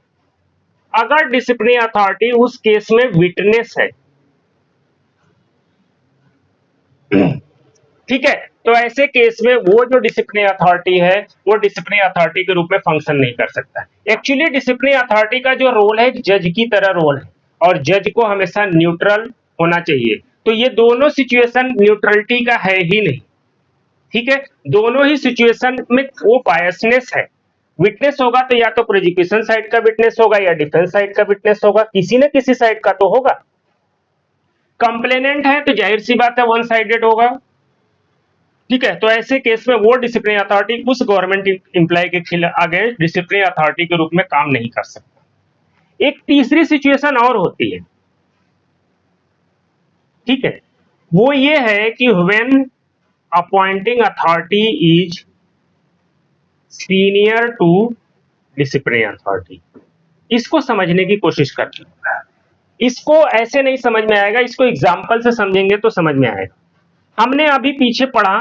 अगर डिसिप्लिनरी अथॉरिटी उस केस में विटनेस है, ठीक है, तो ऐसे केस में वो जो डिसिप्लिनरी अथॉरिटी है वो डिसिप्लिनरी अथॉरिटी के रूप में फंक्शन नहीं कर सकता। एक्चुअली डिसिप्लिनरी अथॉरिटी का जो रोल है जज की तरह रोल है और जज को हमेशा न्यूट्रल होना चाहिए, तो ये दोनों सिचुएशन न्यूट्रलिटी का है ही नहीं। ठीक है, दोनों ही सिचुएशन में वो बायसनेस है। विटनेस होगा तो या तो प्रोसिक्यूशन साइड का विटनेस होगा या डिफेंस साइड का विटनेस होगा, किसी न किसी साइड का तो होगा। कंप्लेनेंट है तो जाहिर सी बात है वन साइडेड होगा। ठीक है, तो ऐसे केस में वो डिसिप्लिनरी अथॉरिटी उस गवर्नमेंट एम्प्लॉय के खिलाफ अगेंस्ट डिसिप्लिनरी अथॉरिटी के रूप में काम नहीं कर सकता। एक तीसरी सिचुएशन और होती है, ठीक है, वो ये है कि when appointing authority is senior to disciplinary authority. इसको समझने की कोशिश करते हैं। इसको ऐसे नहीं समझ में आएगा, इसको एग्जाम्पल से समझेंगे तो समझ में आएगा। हमने अभी पीछे पढ़ा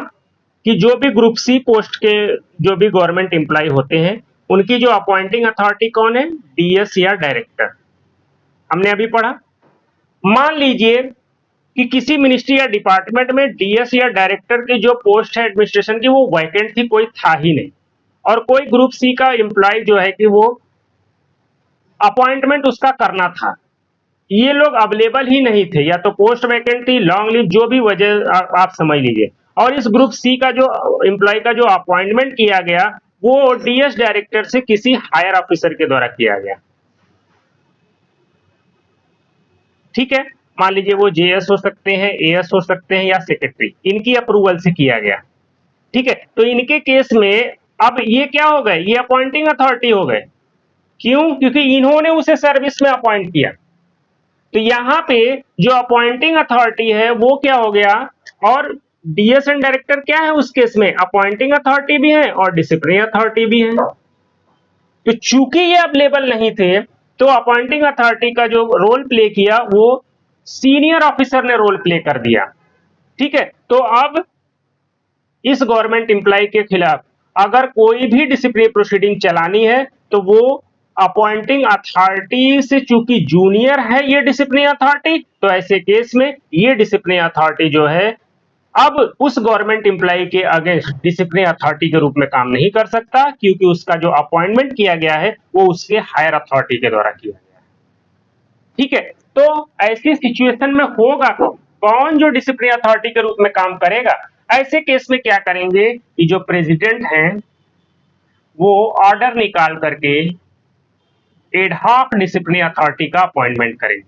कि जो भी ग्रुप सी पोस्ट के जो भी गवर्नमेंट एम्प्लॉय होते हैं उनकी जो अपॉइंटिंग अथॉरिटी कौन है, डीएस या डायरेक्टर। हमने अभी पढ़ा। मान लीजिए कि किसी मिनिस्ट्री या डिपार्टमेंट में डीएस या डायरेक्टर की जो पोस्ट है एडमिनिस्ट्रेशन की वो वैकेंट थी, कोई था ही नहीं, और कोई ग्रुप सी का एम्प्लॉय जो है कि वो अपॉइंटमेंट उसका करना था, ये लोग अवेलेबल ही नहीं थे, या तो पोस्ट वैकेंट थी, लॉन्ग लीव, जो भी वजह आप समझ लीजिए, और इस ग्रुप सी का जो एम्प्लॉय का जो अपॉइंटमेंट किया गया वो डीएस डायरेक्टर से किसी हायर ऑफिसर के द्वारा किया गया। ठीक है, मान लीजिए वो जेएस हो सकते हैं, एएस हो सकते हैं या सेक्रेटरी, इनकी अप्रूवल से किया गया। ठीक है, तो इनके केस में अब ये क्या हो गए, ये अपॉइंटिंग अथॉरिटी हो गए। क्यों? क्योंकि इन्होंने उसे सर्विस में अपॉइंट किया। तो यहां पे जो अपॉइंटिंग अथॉरिटी है वो क्या हो गया, और डीएस एंड डायरेक्टर क्या है उस केस में, अपॉइंटिंग अथॉरिटी भी है और डिसिप्लिनरी अथॉरिटी भी है। तो चूंकि ये अवेलेबल नहीं थे तो अपॉइंटिंग अथॉरिटी का जो रोल प्ले किया वो सीनियर ऑफिसर ने रोल प्ले कर दिया। ठीक है, तो अब इस गवर्नमेंट एम्प्लॉय के खिलाफ अगर कोई भी डिसिप्लिनरी प्रोसीडिंग चलानी है तो वो अपॉइंटिंग अथॉरिटी से चूंकि जूनियर है ये डिसिप्लिनरी अथॉरिटी, तो ऐसे केस में ये डिसिप्लिनरी अथॉरिटी जो है अब उस गवर्नमेंट एम्प्लॉय के अगेंस्ट डिसिप्लिनरी अथॉरिटी के रूप में काम नहीं कर सकता, क्योंकि उसका जो अपॉइंटमेंट किया गया है वो उसके हायर अथॉरिटी के द्वारा किया गया है। ठीक है, तो ऐसी सिचुएशन में होगा कौन जो डिसिप्लिनरी अथॉरिटी के रूप में काम करेगा। ऐसे केस में क्या करेंगे कि जो प्रेसिडेंट हैं वो ऑर्डर निकाल करके एडहॉक डिसिप्लिनरी अथॉरिटी का अपॉइंटमेंट करेंगे।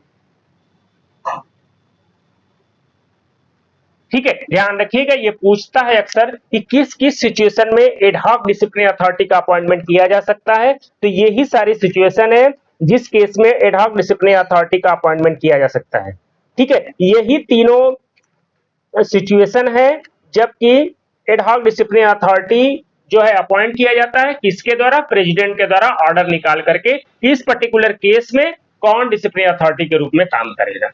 ठीक है, ध्यान रखिएगा, ये पूछता है अक्सर कि किस किस सिचुएशन में एडहॉक डिसिप्लिनरी अथॉरिटी का अपॉइंटमेंट किया जा सकता है। तो यही सारी सिचुएशन है जिस केस में एडहॉक डिसिप्लिनरी अथॉरिटी का अपॉइंटमेंट किया जा सकता है। ठीक है, यही तीनों सिचुएशन है जबकि एडहॉक डिसिप्लिनरी अथॉरिटी जो है अपॉइंट किया जाता है, किसके द्वारा? प्रेसिडेंट के द्वारा ऑर्डर निकाल करके इस पर्टिकुलर केस में कौन डिसिप्लिनरी अथॉरिटी के रूप में काम करेगा।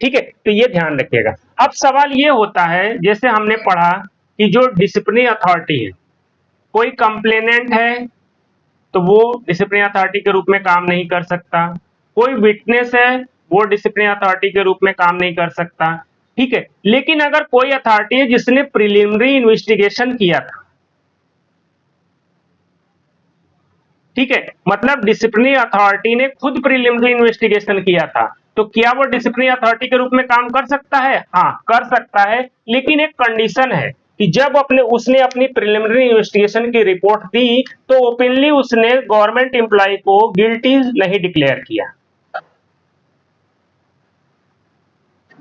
ठीक है, तो ये ध्यान रखिएगा। अब सवाल ये होता है, जैसे हमने पढ़ा कि जो डिसिप्लिनरी अथॉरिटी है, कोई कंप्लेनेंट है तो वो डिसिप्लिनरी अथॉरिटी के रूप में काम नहीं कर सकता, कोई विटनेस है वो डिसिप्लिनरी अथॉरिटी के रूप में काम नहीं कर सकता। ठीक है, लेकिन अगर कोई अथॉरिटी है जिसने प्रिलिमिनरी इन्वेस्टिगेशन किया था, ठीक है, मतलब डिसिप्लिनरी अथॉरिटी ने खुद प्रिलिमिनरी इन्वेस्टिगेशन किया था, तो क्या वो डिसिप्लिनरी अथॉरिटी के रूप में काम कर सकता है? हाँ, कर सकता है, लेकिन एक कंडीशन है कि जब उसने अपनी प्रिलिमिनरी इन्वेस्टिगेशन की रिपोर्ट दी तो ओपनली उसने गवर्नमेंट एम्प्लॉय को गिल्टी नहीं डिक्लेयर किया।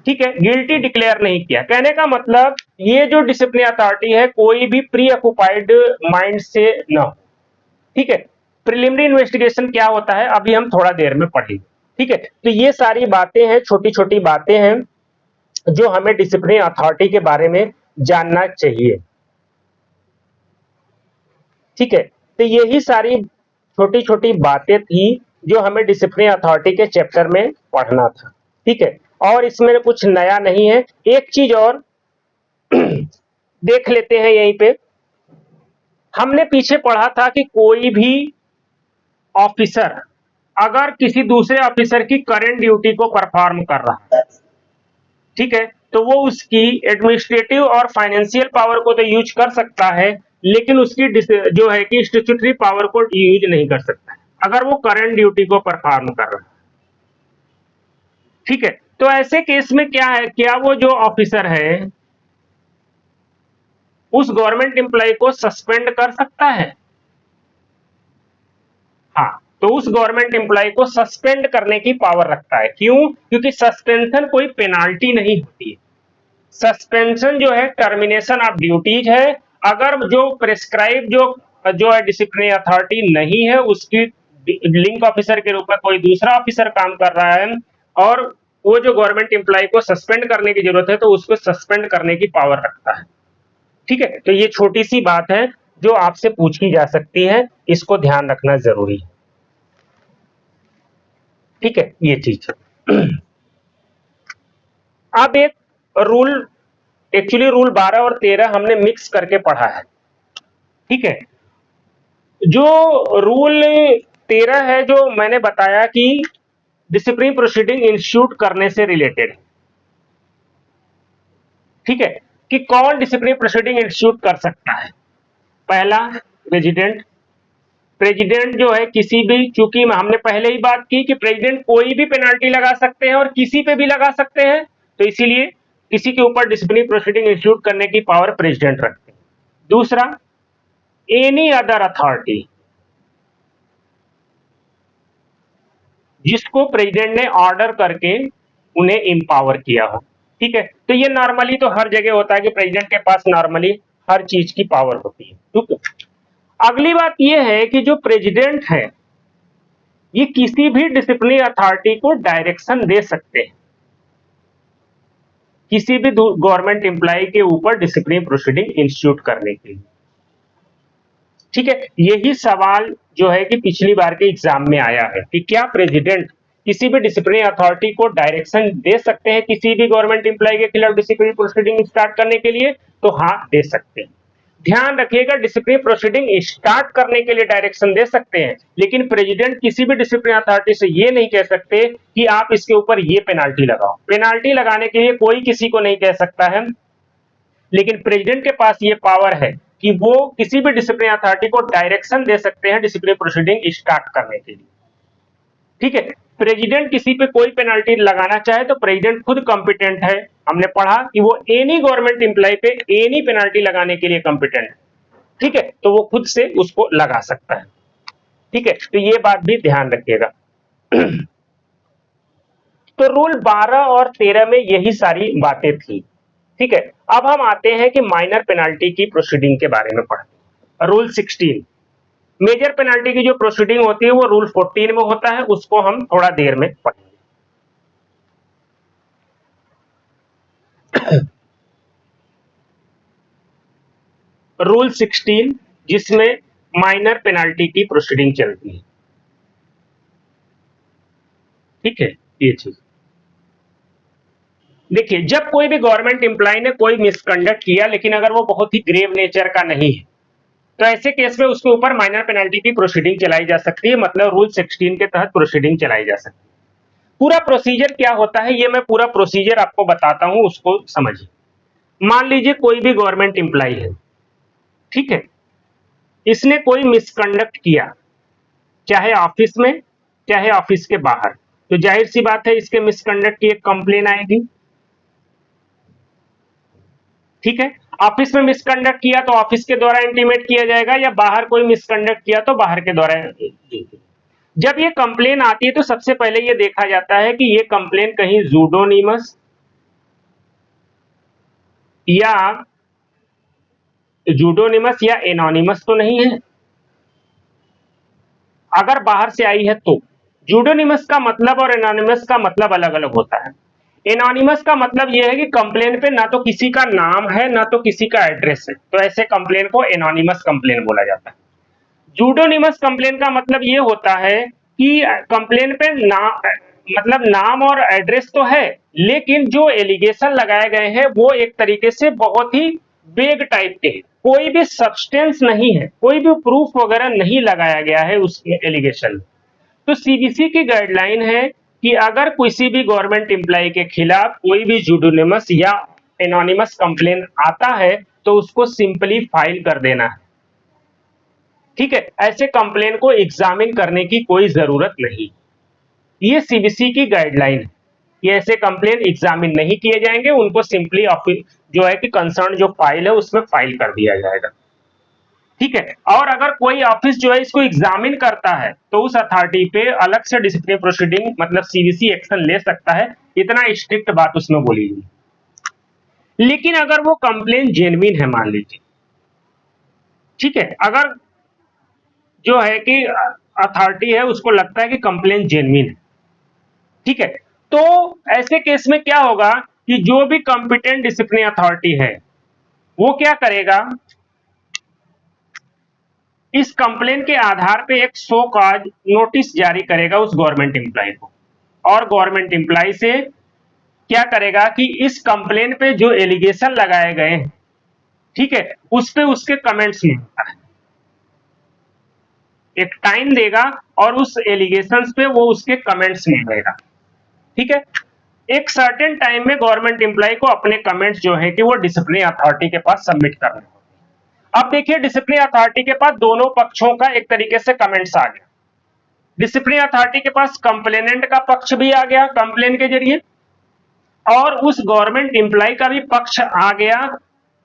ठीक है, गिल्टी डिक्लेयर नहीं किया। कहने का मतलब ये जो डिसिप्लिनरी अथॉरिटी है कोई भी प्री ऑक्युपाइड माइंड से न हो। ठीक है, प्रिलिमिनरी इन्वेस्टिगेशन क्या होता है अभी हम थोड़ा देर में पढ़ेंगे। ठीक है, तो ये सारी बातें हैं, छोटी छोटी बातें हैं जो हमें डिसिप्लिनरी अथॉरिटी के बारे में जानना चाहिए। ठीक है, तो यही सारी छोटी छोटी बातें थी जो हमें डिसिप्लिनरी अथॉरिटी के चैप्टर में पढ़ना था। ठीक है, और इसमें कुछ नया नहीं है। एक चीज और देख लेते हैं यहीं पे, हमने पीछे पढ़ा था कि कोई भी ऑफिसर अगर किसी दूसरे ऑफिसर की करंट ड्यूटी को परफॉर्म कर रहा है, ठीक है, तो वो उसकी एडमिनिस्ट्रेटिव और फाइनेंशियल पावर को तो यूज कर सकता है, लेकिन उसकी जो है कि स्टैट्यूटरी पावर को यूज नहीं कर सकता अगर वो करंट ड्यूटी को परफॉर्म कर रहा है। ठीक है, तो ऐसे केस में क्या है, क्या वो जो ऑफिसर है उस गवर्नमेंट एम्प्लॉय को सस्पेंड कर सकता है? हाँ, तो उस गवर्नमेंट एम्प्लॉय को सस्पेंड करने की पावर रखता है। क्यों? क्योंकि सस्पेंशन कोई पेनाल्टी नहीं होती है। सस्पेंशन जो है टर्मिनेशन ऑफ ड्यूटीज है। अगर जो प्रेस्क्राइब जो है डिसिप्लिनरी अथॉरिटी नहीं है, उसकी लिंक ऑफिसर के रूप में कोई दूसरा ऑफिसर काम कर रहा है और वो जो गवर्नमेंट एम्प्लॉय को सस्पेंड करने की जरूरत है तो उसको सस्पेंड करने की पावर रखता है। ठीक है, तो ये छोटी सी बात है जो आपसे पूछी जा सकती है, इसको ध्यान रखना जरूरी है। ठीक है, ये चीज अब एक रूल, एक्चुअली रूल 12 और 13 हमने मिक्स करके पढ़ा है। ठीक है, जो रूल 13 है जो मैंने बताया कि डिसिप्लिनरी प्रोसीडिंग इंस्टीट्यूट करने से रिलेटेड। ठीक है, कि कौन डिसिप्लिनरी प्रोसीडिंग इंस्टीट्यूट कर सकता है? पहला, प्रेसिडेंट। प्रेसिडेंट जो है किसी भी, चूंकि हमने पहले ही बात की कि प्रेसिडेंट कोई भी पेनाल्टी लगा सकते हैं और किसी पे भी लगा सकते हैं, तो इसीलिए किसी के ऊपर डिसिप्लिनरी प्रोसीडिंग इंस्टीट्यूट करने की पावर प्रेसिडेंट रखते हैं। दूसरा, एनी अदर अथॉरिटी जिसको प्रेसिडेंट ने ऑर्डर करके उन्हें एम्पावर किया हो। ठीक है, तो ये नॉर्मली तो हर जगह होता है कि प्रेसिडेंट के पास नॉर्मली हर चीज की पावर होती है। ठीक है, अगली बात यह है कि जो प्रेसिडेंट है ये किसी भी डिसिप्लिनरी अथॉरिटी को डायरेक्शन दे सकते हैं किसी भी गवर्नमेंट एम्प्लॉय के ऊपर डिसिप्लिनरी प्रोसीडिंग इंस्टीट्यूट करने के लिए। ठीक है, यही सवाल जो है कि पिछली बार के एग्जाम में आया है कि क्या प्रेसिडेंट किसी भी डिसिप्लिनरी अथॉरिटी को डायरेक्शन दे सकते हैं किसी भी गवर्नमेंट एम्प्लॉय के खिलाफ डिसिप्लिनरी प्रोसीडिंग स्टार्ट करने के लिए? तो हाँ, दे सकते हैं। ध्यान रखिएगा, डिसिप्लिनरी प्रोसीडिंग स्टार्ट करने के लिए डायरेक्शन दे सकते हैं, लेकिन प्रेसिडेंट किसी भी डिसिप्लिनरी अथॉरिटी से ये नहीं कह सकते कि आप इसके ऊपर ये पेनाल्टी लगाओ। पेनाल्टी लगाने के लिए कोई किसी को नहीं कह सकता है, लेकिन प्रेसिडेंट के पास ये पावर है कि वो किसी भी डिसिप्लिनरी अथॉरिटी को डायरेक्शन दे सकते हैं डिसिप्लिनरी प्रोसीडिंग स्टार्ट करने के लिए। ठीक है, प्रेसिडेंट किसी पे कोई पेनाल्टी लगाना चाहे तो प्रेसिडेंट खुद कॉम्पिटेंट है। हमने पढ़ा कि वो एनी गवर्नमेंट एम्प्लॉय पे एनी पेनाल्टी लगाने के लिए कॉम्पिटेंट है। ठीक है, तो वो खुद से उसको लगा सकता है। ठीक है, तो ये बात भी ध्यान रखिएगा। तो रूल 12 और 13 में यही सारी बातें थी। ठीक है, अब हम आते हैं कि माइनर पेनाल्टी की प्रोसीडिंग के बारे में पढ़ते हैं। रूल 16, मेजर पेनाल्टी की जो प्रोसीडिंग होती है वो रूल 14 में होता है, उसको हम थोड़ा देर में पढ़ेंगे। रूल 16 जिसमें माइनर पेनाल्टी की प्रोसीडिंग चलती है। ठीक है, ये चीज देखिए, जब कोई भी गवर्नमेंट एम्प्लॉय ने कोई मिसकंडक्ट किया, लेकिन अगर वो बहुत ही ग्रेव नेचर का नहीं है, तो ऐसे केस में उसके ऊपर माइनर पेनाल्टी की प्रोसीडिंग चलाई जा सकती है, मतलब रूल 16 के तहत प्रोसीडिंग चलाई जा सकती है। पूरा प्रोसीजर क्या होता है, ये मैं पूरा प्रोसीजर आपको बताता हूं, उसको समझिए। मान लीजिए कोई भी गवर्नमेंट एम्प्लॉय है, ठीक है, इसने कोई मिसकंडक्ट किया, चाहे ऑफिस में चाहे ऑफिस के बाहर, तो जाहिर सी बात है इसके मिसकंडक्ट की एक कंप्लेन आएगी। ठीक है, ऑफिस में मिसकंडक्ट किया तो ऑफिस के द्वारा इंटीमेट किया जाएगा, या बाहर कोई मिसकंडक्ट किया तो बाहर के द्वारा। जब ये कंप्लेन आती है तो सबसे पहले ये देखा जाता है कि ये कंप्लेन कहीं जूडोनिमस या एनोनिमस तो नहीं है। अगर बाहर से आई है तो जूडोनिमस का मतलब और एनोनिमस का मतलब अलग अलग होता है। एनोनिमस का मतलब यह है कि कंप्लेन पे ना तो किसी का नाम है ना तो किसी का एड्रेस है, तो ऐसे कंप्लेन को एनोनिमस कंप्लेन बोला जाता है। जूडोनिमस कंप्लेन का मतलब ये होता है कि कंप्लेन पे मतलब नाम और एड्रेस तो है, लेकिन जो एलिगेशन लगाए गए हैं वो एक तरीके से बहुत ही वेग टाइप के हैं, कोई भी सब्सटेंस नहीं है, कोई भी प्रूफ वगैरह नहीं लगाया गया है उस एलिगेशन। तो सीबीसी की गाइडलाइन है कि अगर किसी भी गवर्नमेंट एम्प्लॉय के खिलाफ कोई भी जूडोनिमस या एनोनिमस कंप्लेन आता है तो उसको सिंपली फाइल कर देना है। ठीक है, ऐसे कंप्लेन को एग्जामिन करने की कोई जरूरत नहीं, ये सीबीसी की गाइडलाइन है। ये ऐसे कंप्लेन एग्जामिन नहीं किए जाएंगे, उनको सिंपली जो है कि कंसर्न जो फाइल है उसमें फाइल कर दिया जाएगा। ठीक है, और अगर कोई ऑफिस जो है इसको एग्जामिन करता है तो उस अथॉरिटी पे अलग से डिसिप्लिनरी प्रोसीडिंग मतलब सीबीसी एक्शन ले सकता है, इतना स्ट्रिक्ट बात उसमें बोली गई। लेकिन अगर वो कंप्लेन जेन्युइन है, मान लीजिए, ठीक है, अगर जो है कि अथॉरिटी है उसको लगता है कि कंप्लेन जेन्युइन है, ठीक है, तो ऐसे केस में क्या होगा कि जो भी कॉम्पिटेंट डिसिप्लिनरी अथॉरिटी है वो क्या करेगा, इस कंप्लेन के आधार पे एक शो कॉज नोटिस जारी करेगा उस गवर्नमेंट एम्प्लॉय को, और गवर्नमेंट एम्प्लॉय से क्या करेगा कि इस कंप्लेन पे जो एलिगेशन लगाए गए हैं, ठीक है, उस पे उसके कमेंट्स मांगता है, एक टाइम देगा और उस एलिगेशंस पे वो उसके कमेंट्स मांगेगा। ठीक है, एक सर्टेन टाइम में गवर्नमेंट एम्प्लॉय को अपने कमेंट्स जो है कि वो डिसिप्लिनरी अथॉरिटी के पास सबमिट करने होते हैं। अब देखिए, डिसिप्लिनरी अथॉरिटी के पास दोनों पक्षों का एक तरीके से कमेंट्स आ गया। डिसिप्लिनरी अथॉरिटी के पास कंप्लेनेंट का पक्ष भी आ गया कंप्लेन के जरिए, और उस गवर्नमेंट एम्प्लॉय का भी पक्ष आ गया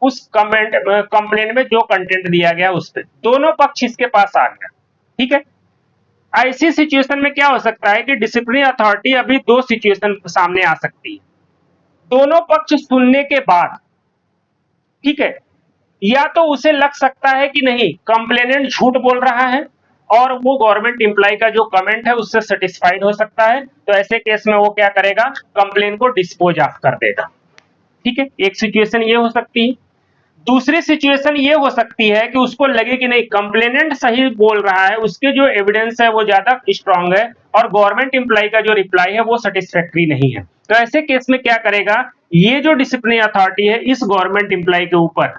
उस कंप्लेन में जो कंटेंट दिया गया उस पर, दोनों पक्ष इसके पास आ गया। ठीक है, ऐसी सिचुएशन में क्या हो सकता है कि डिसिप्लिनरी अथॉरिटी अभी दो सिचुएशन सामने आ सकती है, दोनों पक्ष सुनने के बाद, ठीक है, या तो उसे लग सकता है कि नहीं कंप्लेनेंट झूठ बोल रहा है और वो गवर्नमेंट एम्प्लॉय का जो कमेंट है उससे सेटिस्फाइड हो सकता है, तो ऐसे केस में वो क्या करेगा, कंप्लेन को डिस्पोज ऑफ कर देगा। ठीक है, एक सिचुएशन ये हो सकती है। दूसरी सिचुएशन ये हो सकती है कि उसको लगे कि नहीं कंप्लेनेंट सही बोल रहा है, उसके जो एविडेंस है वो ज्यादा स्ट्रांग है और गवर्नमेंट एम्प्लॉय का जो रिप्लाई है वो सेटिस्फैक्टरी नहीं है, तो ऐसे केस में क्या करेगा, ये जो डिसिप्लिनरी अथॉरिटी है इस गवर्नमेंट एम्प्लॉय के ऊपर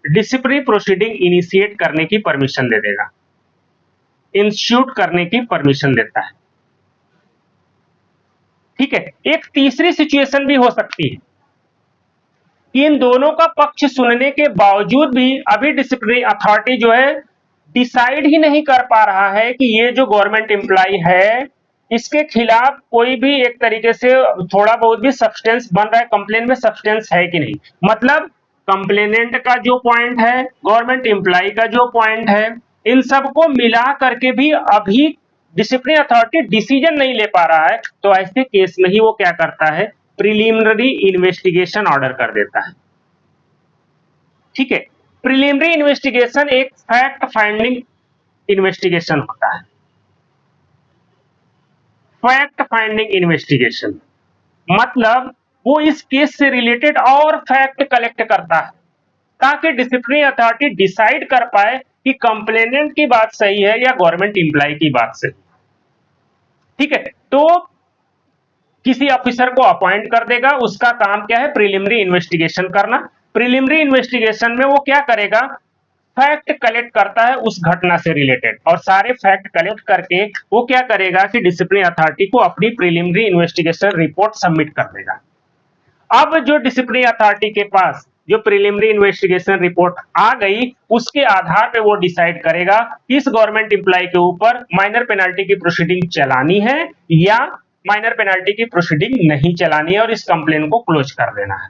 डिसिप्लिनरी प्रोसीडिंग इनिशिएट करने की परमिशन दे देगा, इंस्टीट्यूट करने की परमिशन देता है। ठीक है, एक तीसरी सिचुएशन भी हो सकती है कि इन दोनों का पक्ष सुनने के बावजूद भी अभी डिसिप्लिनरी अथॉरिटी जो है डिसाइड ही नहीं कर पा रहा है कि ये जो गवर्नमेंट एम्प्लॉय है इसके खिलाफ कोई भी एक तरीके से थोड़ा बहुत भी सब्सटेंस बन रहा है, कंप्लेन में सब्सटेंस है कि नहीं। मतलब कंप्लेनेंट का जो पॉइंट है, गवर्नमेंट एम्प्लॉय का जो पॉइंट है, इन सबको मिला करके भी अभी डिसिप्लिनरी अथॉरिटी डिसीजन नहीं ले पा रहा है, तो ऐसे केस में ही वो क्या करता है, प्रिलिमिनरी इन्वेस्टिगेशन ऑर्डर कर देता है। ठीक है, प्रिलिमिनरी इन्वेस्टिगेशन एक फैक्ट फाइंडिंग इन्वेस्टिगेशन होता है। फैक्ट फाइंडिंग इन्वेस्टिगेशन मतलब वो इस केस से रिलेटेड और फैक्ट कलेक्ट करता है ताकि डिसिप्लिनरी अथॉरिटी डिसाइड कर पाए कि कंप्लेनेंट की बात सही है या गवर्नमेंट एम्प्लॉय की बात सही। ठीक है, तो किसी ऑफिसर को अपॉइंट कर देगा, उसका काम क्या है, प्रिलिमिनरी इन्वेस्टिगेशन करना। प्रिलिमिनरी इन्वेस्टिगेशन में वो क्या करेगा, फैक्ट कलेक्ट करता है उस घटना से रिलेटेड, और सारे फैक्ट कलेक्ट करके वो क्या करेगा कि डिसिप्लिनरी अथॉरिटी को अपनी प्रिलिमिनरी इन्वेस्टिगेशन रिपोर्ट सबमिट कर देगा। अब जो डिसिप्लिनरी अथॉरिटी के पास जो प्रिलिमिनरी इन्वेस्टिगेशन रिपोर्ट आ गई, उसके आधार पे वो डिसाइड करेगा कि इस गवर्नमेंट एम्प्लॉय के ऊपर माइनर पेनल्टी की प्रोसीडिंग चलानी है या माइनर पेनल्टी की प्रोसीडिंग नहीं चलानी है और इस कंप्लेन को क्लोज कर देना है।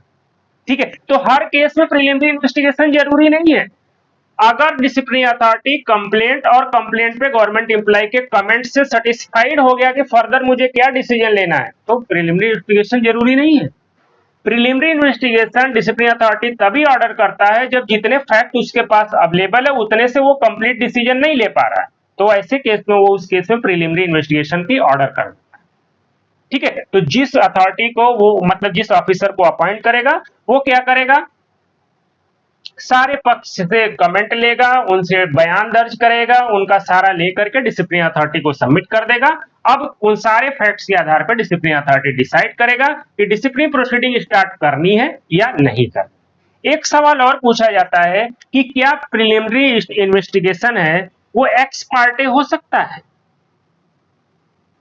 ठीक है, तो हर केस में प्रिलिमिनरी इन्वेस्टिगेशन जरूरी नहीं है। अगर डिसिप्लिनरी अथॉरिटी कंप्लेंट और कंप्लेंट पे गवर्नमेंट एम्प्लॉय के कमेंट से सेटिस्फाइड हो गया कि फर्दर मुझे क्या डिसीजन लेना है, तो प्रिलिमिनरी इन्वेस्टिगेशन जरूरी नहीं है। प्रिलिमिनरी इन्वेस्टिगेशन डिसिप्लिनरी अथॉरिटी तभी ऑर्डर करता है जब जितने फैक्ट उसके पास अवेलेबल है उतने से वो कंप्लीट डिसीजन नहीं ले पा रहा है, तो ऐसे केस में वो उस केस में प्रिलिमिनरी इन्वेस्टिगेशन की ऑर्डर कर देता है। ठीक है, तो जिस अथॉरिटी को वो मतलब जिस ऑफिसर को अपॉइंट करेगा वो क्या करेगा, सारे पक्ष से कमेंट लेगा, उनसे बयान दर्ज करेगा, उनका सारा लेकर के डिसिप्लिनरी अथॉरिटी को सबमिट कर देगा। अब उन सारे फैक्ट्स के आधार पर डिसिप्लिनरी अथॉरिटी डिसाइड करेगा कि डिसिप्लिनरी प्रोसीडिंग स्टार्ट करनी है या नहीं करनी। एक सवाल और पूछा जाता है कि क्या प्रिलिमिनरी इन्वेस्टिगेशन है वो एक्स पार्टे हो सकता है।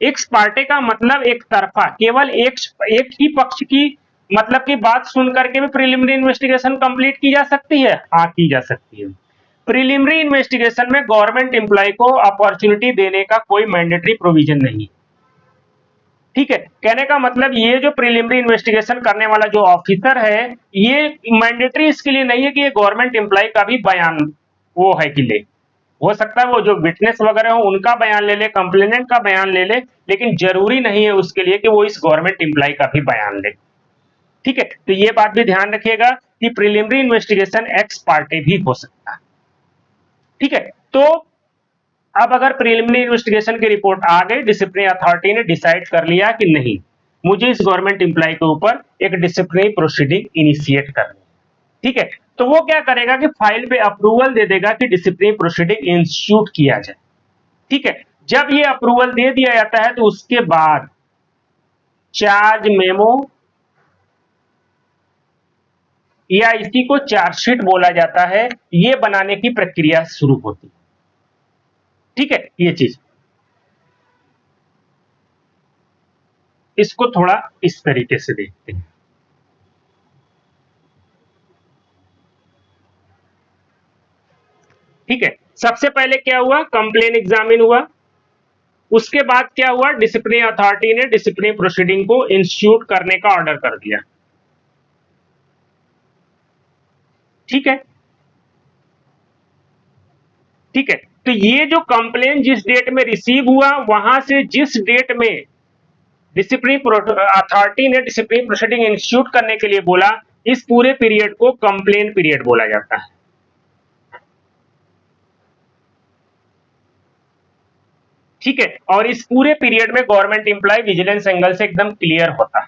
एक्स पार्टे का मतलब एक तरफा, केवल एक ही पक्ष की मतलब की बात सुन करके भी प्रिलिमिनरी इन्वेस्टिगेशन कंप्लीट की जा सकती है। हाँ, की जा सकती है। प्रिलिमिनरी इन्वेस्टिगेशन में गवर्नमेंट एम्प्लॉय को अपॉर्चुनिटी देने का कोई मैंडेटरी प्रोविजन नहीं। ठीक है, कहने का मतलब ये जो प्रिलिमिनरी इन्वेस्टिगेशन करने वाला जो ऑफिसर है, ये मैंडेटरी इसके लिए नहीं है कि ये गवर्नमेंट एम्प्लॉय का भी बयान वो है कि ले, हो सकता है वो जो विटनेस वगैरह हो उनका बयान ले ले, कंप्लेनेंट का बयान ले ले, लेकिन जरूरी नहीं है उसके लिए कि वो इस गवर्नमेंट एम्प्लॉय का भी बयान ले। ठीक है, तो ये बात भी ध्यान रखिएगा कि प्रिलिमिनरी इन्वेस्टिगेशन एक्स पार्टे भी हो सकता है। ठीक है, तो अब अगर प्रिलिमिनरी इन्वेस्टिगेशन की रिपोर्ट आ गई, डिसिप्लिनरी अथॉरिटी ने डिसाइड कर लिया कि नहीं, मुझे इस गवर्नमेंट एम्प्लॉय के ऊपर एक डिसिप्लिनरी प्रोसीडिंग इनिशिएट करनी। ठीक है, तो वो क्या करेगा कि फाइल पे अप्रूवल दे देगा कि डिसिप्लिनरी प्रोसीडिंग इंस्टीट्यूट किया जाए। ठीक है, जब ये अप्रूवल दे दिया जाता है तो उसके बाद चार्ज मेमो या इसी को चार्जशीट बोला जाता है, ये बनाने की प्रक्रिया शुरू होती है। ठीक है, ये चीज इसको थोड़ा इस तरीके से देखते हैं। ठीक है, सबसे पहले क्या हुआ, कंप्लेन एग्जामिन हुआ, उसके बाद क्या हुआ, डिसिप्लिनरी अथॉरिटी ने डिसिप्लिनरी प्रोसीडिंग को इंस्टीट्यूट करने का ऑर्डर कर दिया। ठीक है, ठीक है, तो ये जो कंप्लेन जिस डेट में रिसीव हुआ वहां से जिस डेट में डिसिप्लिनरी अथॉरिटी ने डिसिप्लिनरी प्रोसीडिंग इंस्टीट्यूट करने के लिए बोला, इस पूरे पीरियड को कंप्लेन पीरियड बोला जाता है। ठीक है, और इस पूरे पीरियड में गवर्नमेंट एम्प्लॉय विजिलेंस एंगल से एकदम क्लियर होता है।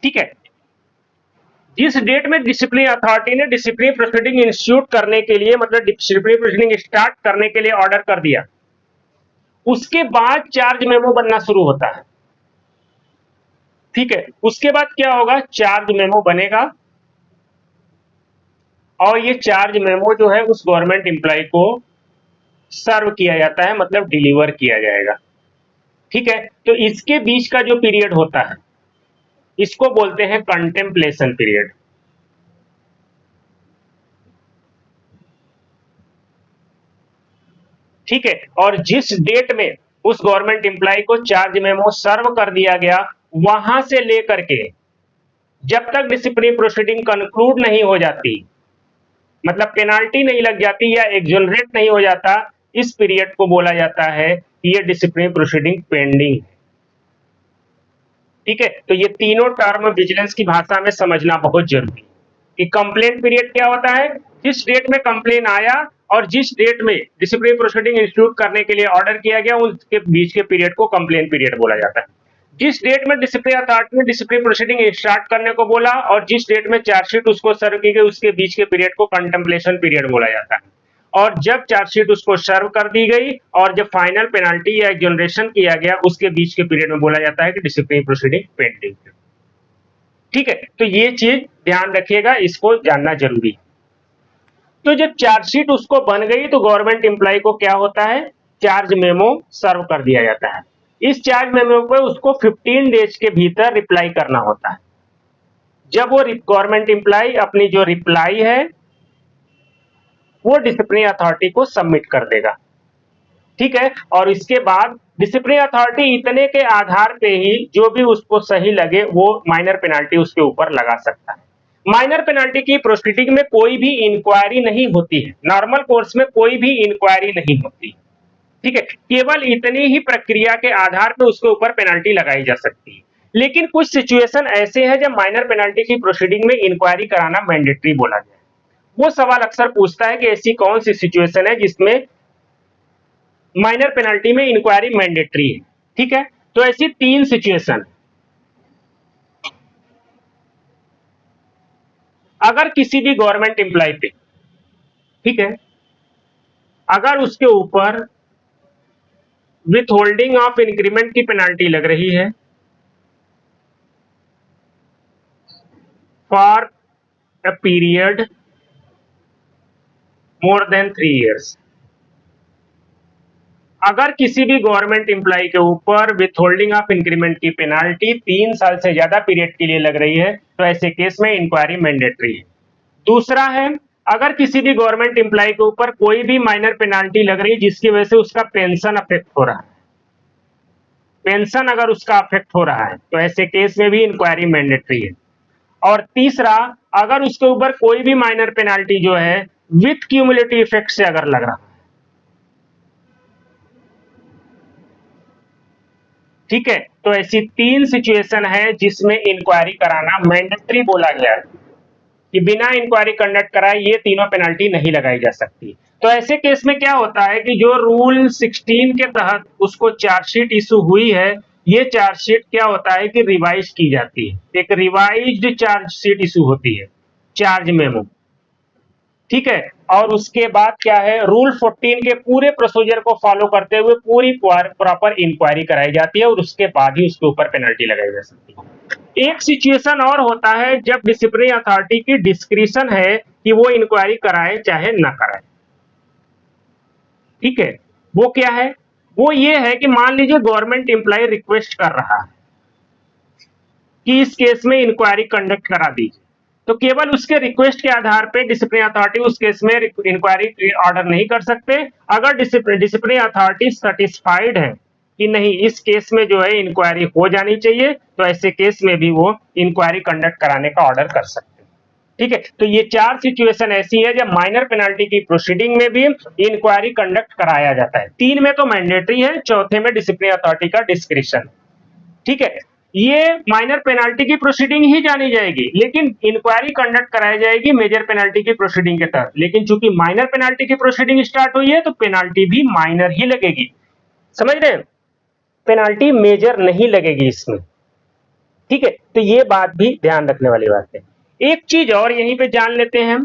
ठीक है, जिस डेट में डिसिप्लिनरी अथॉरिटी ने डिसिप्लिनरी प्रोसीडिंग इंस्टीट्यूट करने के लिए मतलब डिसिप्लिनरी प्रोसीडिंग स्टार्ट करने के लिए ऑर्डर कर दिया, उसके बाद चार्ज मेमो बनना शुरू होता है। ठीक है, उसके बाद क्या होगा, चार्ज मेमो बनेगा और ये चार्ज मेमो जो है उस गवर्नमेंट एम्प्लॉय को सर्व किया जाता है, मतलब डिलीवर किया जाएगा। ठीक है, तो इसके बीच का जो पीरियड होता है इसको बोलते हैं कंटेम्पलेशन पीरियड। ठीक है, और जिस डेट में उस गवर्नमेंट एम्प्लॉय को चार्ज मेमो सर्व कर दिया गया, वहां से लेकर के जब तक डिसिप्लिनरी प्रोसीडिंग कंक्लूड नहीं हो जाती, मतलब पेनाल्टी नहीं लग जाती या एक्सोनरेट नहीं हो जाता, इस पीरियड को बोला जाता है कि ये डिसिप्लिनरी प्रोसीडिंग पेंडिंग है। ठीक है, तो ये तीनों टर्म विजिलेंस की भाषा में समझना बहुत जरूरी है कि कंप्लेंट पीरियड क्या होता है, जिस डेट में कंप्लेन आया और जिस डेट में डिसिप्लिनरी प्रोसीडिंग इंस्टीट्यूट करने के लिए ऑर्डर किया गया उसके बीच के पीरियड को कंप्लेंट पीरियड बोला जाता है। जिस डेट में डिसिप्लिनरी अथॉरिटी ने डिसिप्लिनरी प्रोसीडिंग स्टार्ट करने को बोला और जिस डेट में चार्जशीट उसको सर्व की गई उसके बीच के पीरियड को कंटेम्पलेशन पीरियड बोला जाता है। और जब चार्जशीट उसको सर्व कर दी गई और जब फाइनल पेनाल्टी या एक्सोनरेशन किया गया उसके बीच के पीरियड में बोला जाता है कि डिसिप्लिनरी प्रोसीडिंग पेंडिंग है। ठीक है, तो ये चीज ध्यान रखिएगा, इसको जानना जरूरी है। तो जब चार्जशीट उसको बन गई तो गवर्नमेंट एम्प्लॉय को क्या होता है, चार्ज मेमो सर्व कर दिया जाता है। इस चार्ज मेमो पर उसको 15 डेज के भीतर रिप्लाई करना होता है। जब वो गवर्नमेंट एम्प्लॉय अपनी जो रिप्लाई है वो डिसिप्लिनरी अथॉरिटी को सबमिट कर देगा। ठीक है, और इसके बाद डिसिप्लिनरी अथॉरिटी इतने के आधार पे ही जो भी उसको सही लगे वो माइनर पेनाल्टी उसके ऊपर लगा सकता है। माइनर पेनाल्टी की प्रोसीडिंग में कोई भी इंक्वायरी नहीं होती है, नॉर्मल कोर्स में कोई भी इंक्वायरी नहीं होती। ठीक है, केवल इतनी ही प्रक्रिया के आधार पर उसके ऊपर पेनाल्टी लगाई जा सकती है। लेकिन कुछ सिचुएशन ऐसे हैं जब माइनर पेनाल्टी की प्रोसीडिंग में इंक्वायरी कराना मैंडेटरी बोला गया है। वो सवाल अक्सर पूछता है कि ऐसी कौन सी सिचुएशन है जिसमें माइनर पेनाल्टी में इंक्वायरी मैंडेटरी है। ठीक है, तो ऐसी 3 सिचुएशन। अगर किसी भी गवर्नमेंट एम्प्लॉय पे, ठीक है, अगर उसके ऊपर विथ होल्डिंग ऑफ इंक्रीमेंट की पेनाल्टी लग रही है for a period more than 3 years, अगर किसी भी गवर्नमेंट एम्प्लॉय के ऊपर विथ होल्डिंग ऑफ इंक्रीमेंट की पेनाल्टी 3 साल से ज्यादा पीरियड के लिए लग रही है तो ऐसे केस में इंक्वायरी मैंडेटरी है। दूसरा है, अगर किसी भी गवर्नमेंट एम्प्लॉय के ऊपर कोई भी माइनर पेनाल्टी लग रही है जिसकी वजह से उसका पेंशन अफेक्ट हो रहा है, पेंशन अगर उसका अफेक्ट हो रहा है तो ऐसे केस में भी इंक्वायरी मैंडेटरी है। और तीसरा, अगर उसके ऊपर कोई भी माइनर पेनाल्टी जो है विथ क्यूमुलेटिव इफेक्ट से अगर लग रहा है, ठीक है, तो ऐसी 3 सिचुएशन है जिसमें इंक्वायरी कराना मैंडेटरी बोला गया है कि बिना इंक्वायरी कंडक्ट कराए ये तीनों पेनल्टी नहीं लगाई जा सकती। तो ऐसे केस में क्या होता है कि जो रूल 16 के तहत उसको चार्जशीट इशू हुई है, ये चार्जशीट क्या होता है कि रिवाइज की जाती है, एक रिवाइज्ड चार्जशीट इशू होती है, चार्ज मेमो। ठीक है, और उसके बाद क्या है, रूल 14 के पूरे प्रोसीजर को फॉलो करते हुए पूरी प्रॉपर इंक्वायरी कराई जाती है और उसके बाद ही उसके ऊपर पेनल्टी लगाई जा सकती है। एक सिचुएशन और होता है जब डिसिप्लिनरी अथॉरिटी की डिस्क्रिशन है कि वो इंक्वायरी कराए चाहे ना कराए। ठीक है, वो क्या है, वो ये है कि मान लीजिए गवर्नमेंट एम्प्लॉय रिक्वेस्ट कर रहा है कि इस केस में इंक्वायरी कंडक्ट करा दीजिए, तो केवल उसके रिक्वेस्ट के आधार पे डिसिप्लिनरी अथॉरिटी उस केस में इंक्वायरी ऑर्डर नहीं कर सकते। अगर डिसिप्लिनरी अथॉरिटी सेटिस्फाइड है कि नहीं इस केस में जो है इंक्वायरी हो जानी चाहिए, तो ऐसे केस में भी वो इंक्वायरी कंडक्ट कराने का ऑर्डर कर सकते हैं। ठीक है, तो ये 4 सिचुएशन ऐसी है जब माइनर पेनाल्टी की प्रोसीडिंग में भी इंक्वायरी कंडक्ट कराया जाता है। 3 में तो मैंडेटरी है, चौथे में डिसिप्लिनरी अथॉरिटी का डिस्क्रिशन। ठीक है, ये माइनर पेनाल्टी की प्रोसीडिंग ही जानी जाएगी, लेकिन इंक्वायरी कंडक्ट कराई जाएगी मेजर पेनाल्टी की प्रोसीडिंग के तहत। लेकिन चूंकि माइनर पेनाल्टी की प्रोसीडिंग स्टार्ट हुई है तो पेनाल्टी भी माइनर ही लगेगी। समझ रहे हैं, पेनाल्टी मेजर नहीं लगेगी इसमें। ठीक है, तो ये बात भी ध्यान रखने वाली बात है। एक चीज और यहीं पे जान लेते हैं हम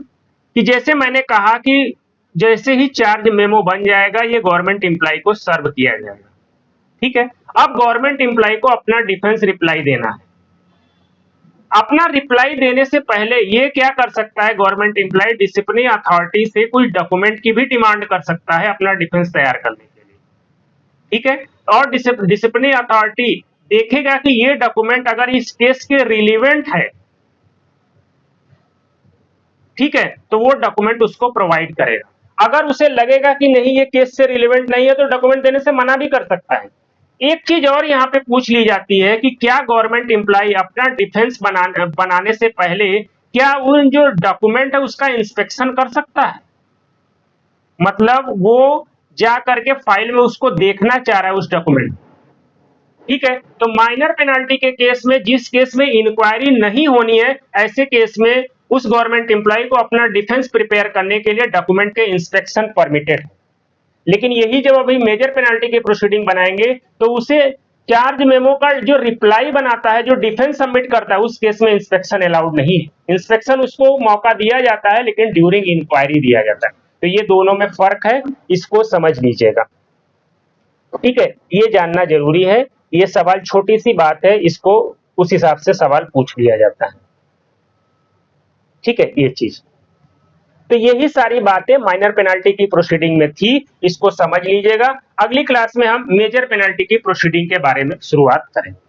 कि जैसे मैंने कहा कि जैसे ही चार्ज मेमो बन जाएगा ये गवर्नमेंट एम्प्लॉय को सर्व किया जाएगा। ठीक है, अब गवर्नमेंट एम्प्लॉय को अपना डिफेंस रिप्लाई देना है। अपना रिप्लाई देने से पहले ये क्या कर सकता है, गवर्नमेंट एम्प्लॉय डिसिप्लिनरी अथॉरिटी से कुछ डॉक्यूमेंट की भी डिमांड कर सकता है अपना डिफेंस तैयार करने के लिए। ठीक है, और डिसिप्लिनरी अथॉरिटी देखेगा कि ये डॉक्यूमेंट अगर इस केस के रिलेवेंट है, ठीक है, तो वो डॉक्यूमेंट उसको प्रोवाइड करेगा। अगर उसे लगेगा कि नहीं ये केस से रिलेवेंट नहीं है तो डॉक्यूमेंट देने से मना भी कर सकता है। एक चीज और यहां पे पूछ ली जाती है कि क्या गवर्नमेंट एम्प्लॉय अपना डिफेंस बनाने से पहले क्या वो जो डॉक्यूमेंट है उसका इंस्पेक्शन कर सकता है? मतलब वो जा करके फाइल में उसको देखना चाह रहा है उस डॉक्यूमेंट, ठीक है। तो माइनर पेनाल्टी के केस में, जिस केस में इंक्वायरी नहीं होनी है, ऐसे केस में उस गवर्नमेंट एम्प्लॉय को अपना डिफेंस प्रिपेयर करने के लिए डॉक्यूमेंट के इंस्पेक्शन परमिटेड है। लेकिन यही जब अभी मेजर पेनाल्टी की प्रोसीडिंग बनाएंगे तो उसे चार्ज मेमो का जो रिप्लाई बनाता है, जो डिफेंस सबमिट करता है, उस केस में इंस्पेक्शन अलाउड नहीं है। इंस्पेक्शन उसको मौका दिया जाता है लेकिन ड्यूरिंग इंक्वायरी दिया जाता है। तो ये दोनों में फर्क है, इसको समझ लीजिएगा, ठीक है। ये जानना जरूरी है। ये सवाल छोटी सी बात है, इसको उस हिसाब से सवाल पूछ लिया जाता है, ठीक है। ये चीज, तो यही सारी बातें माइनर पेनाल्टी की प्रोसीडिंग में थी, इसको समझ लीजिएगा। अगली क्लास में हम मेजर पेनाल्टी की प्रोसीडिंग के बारे में शुरुआत करेंगे।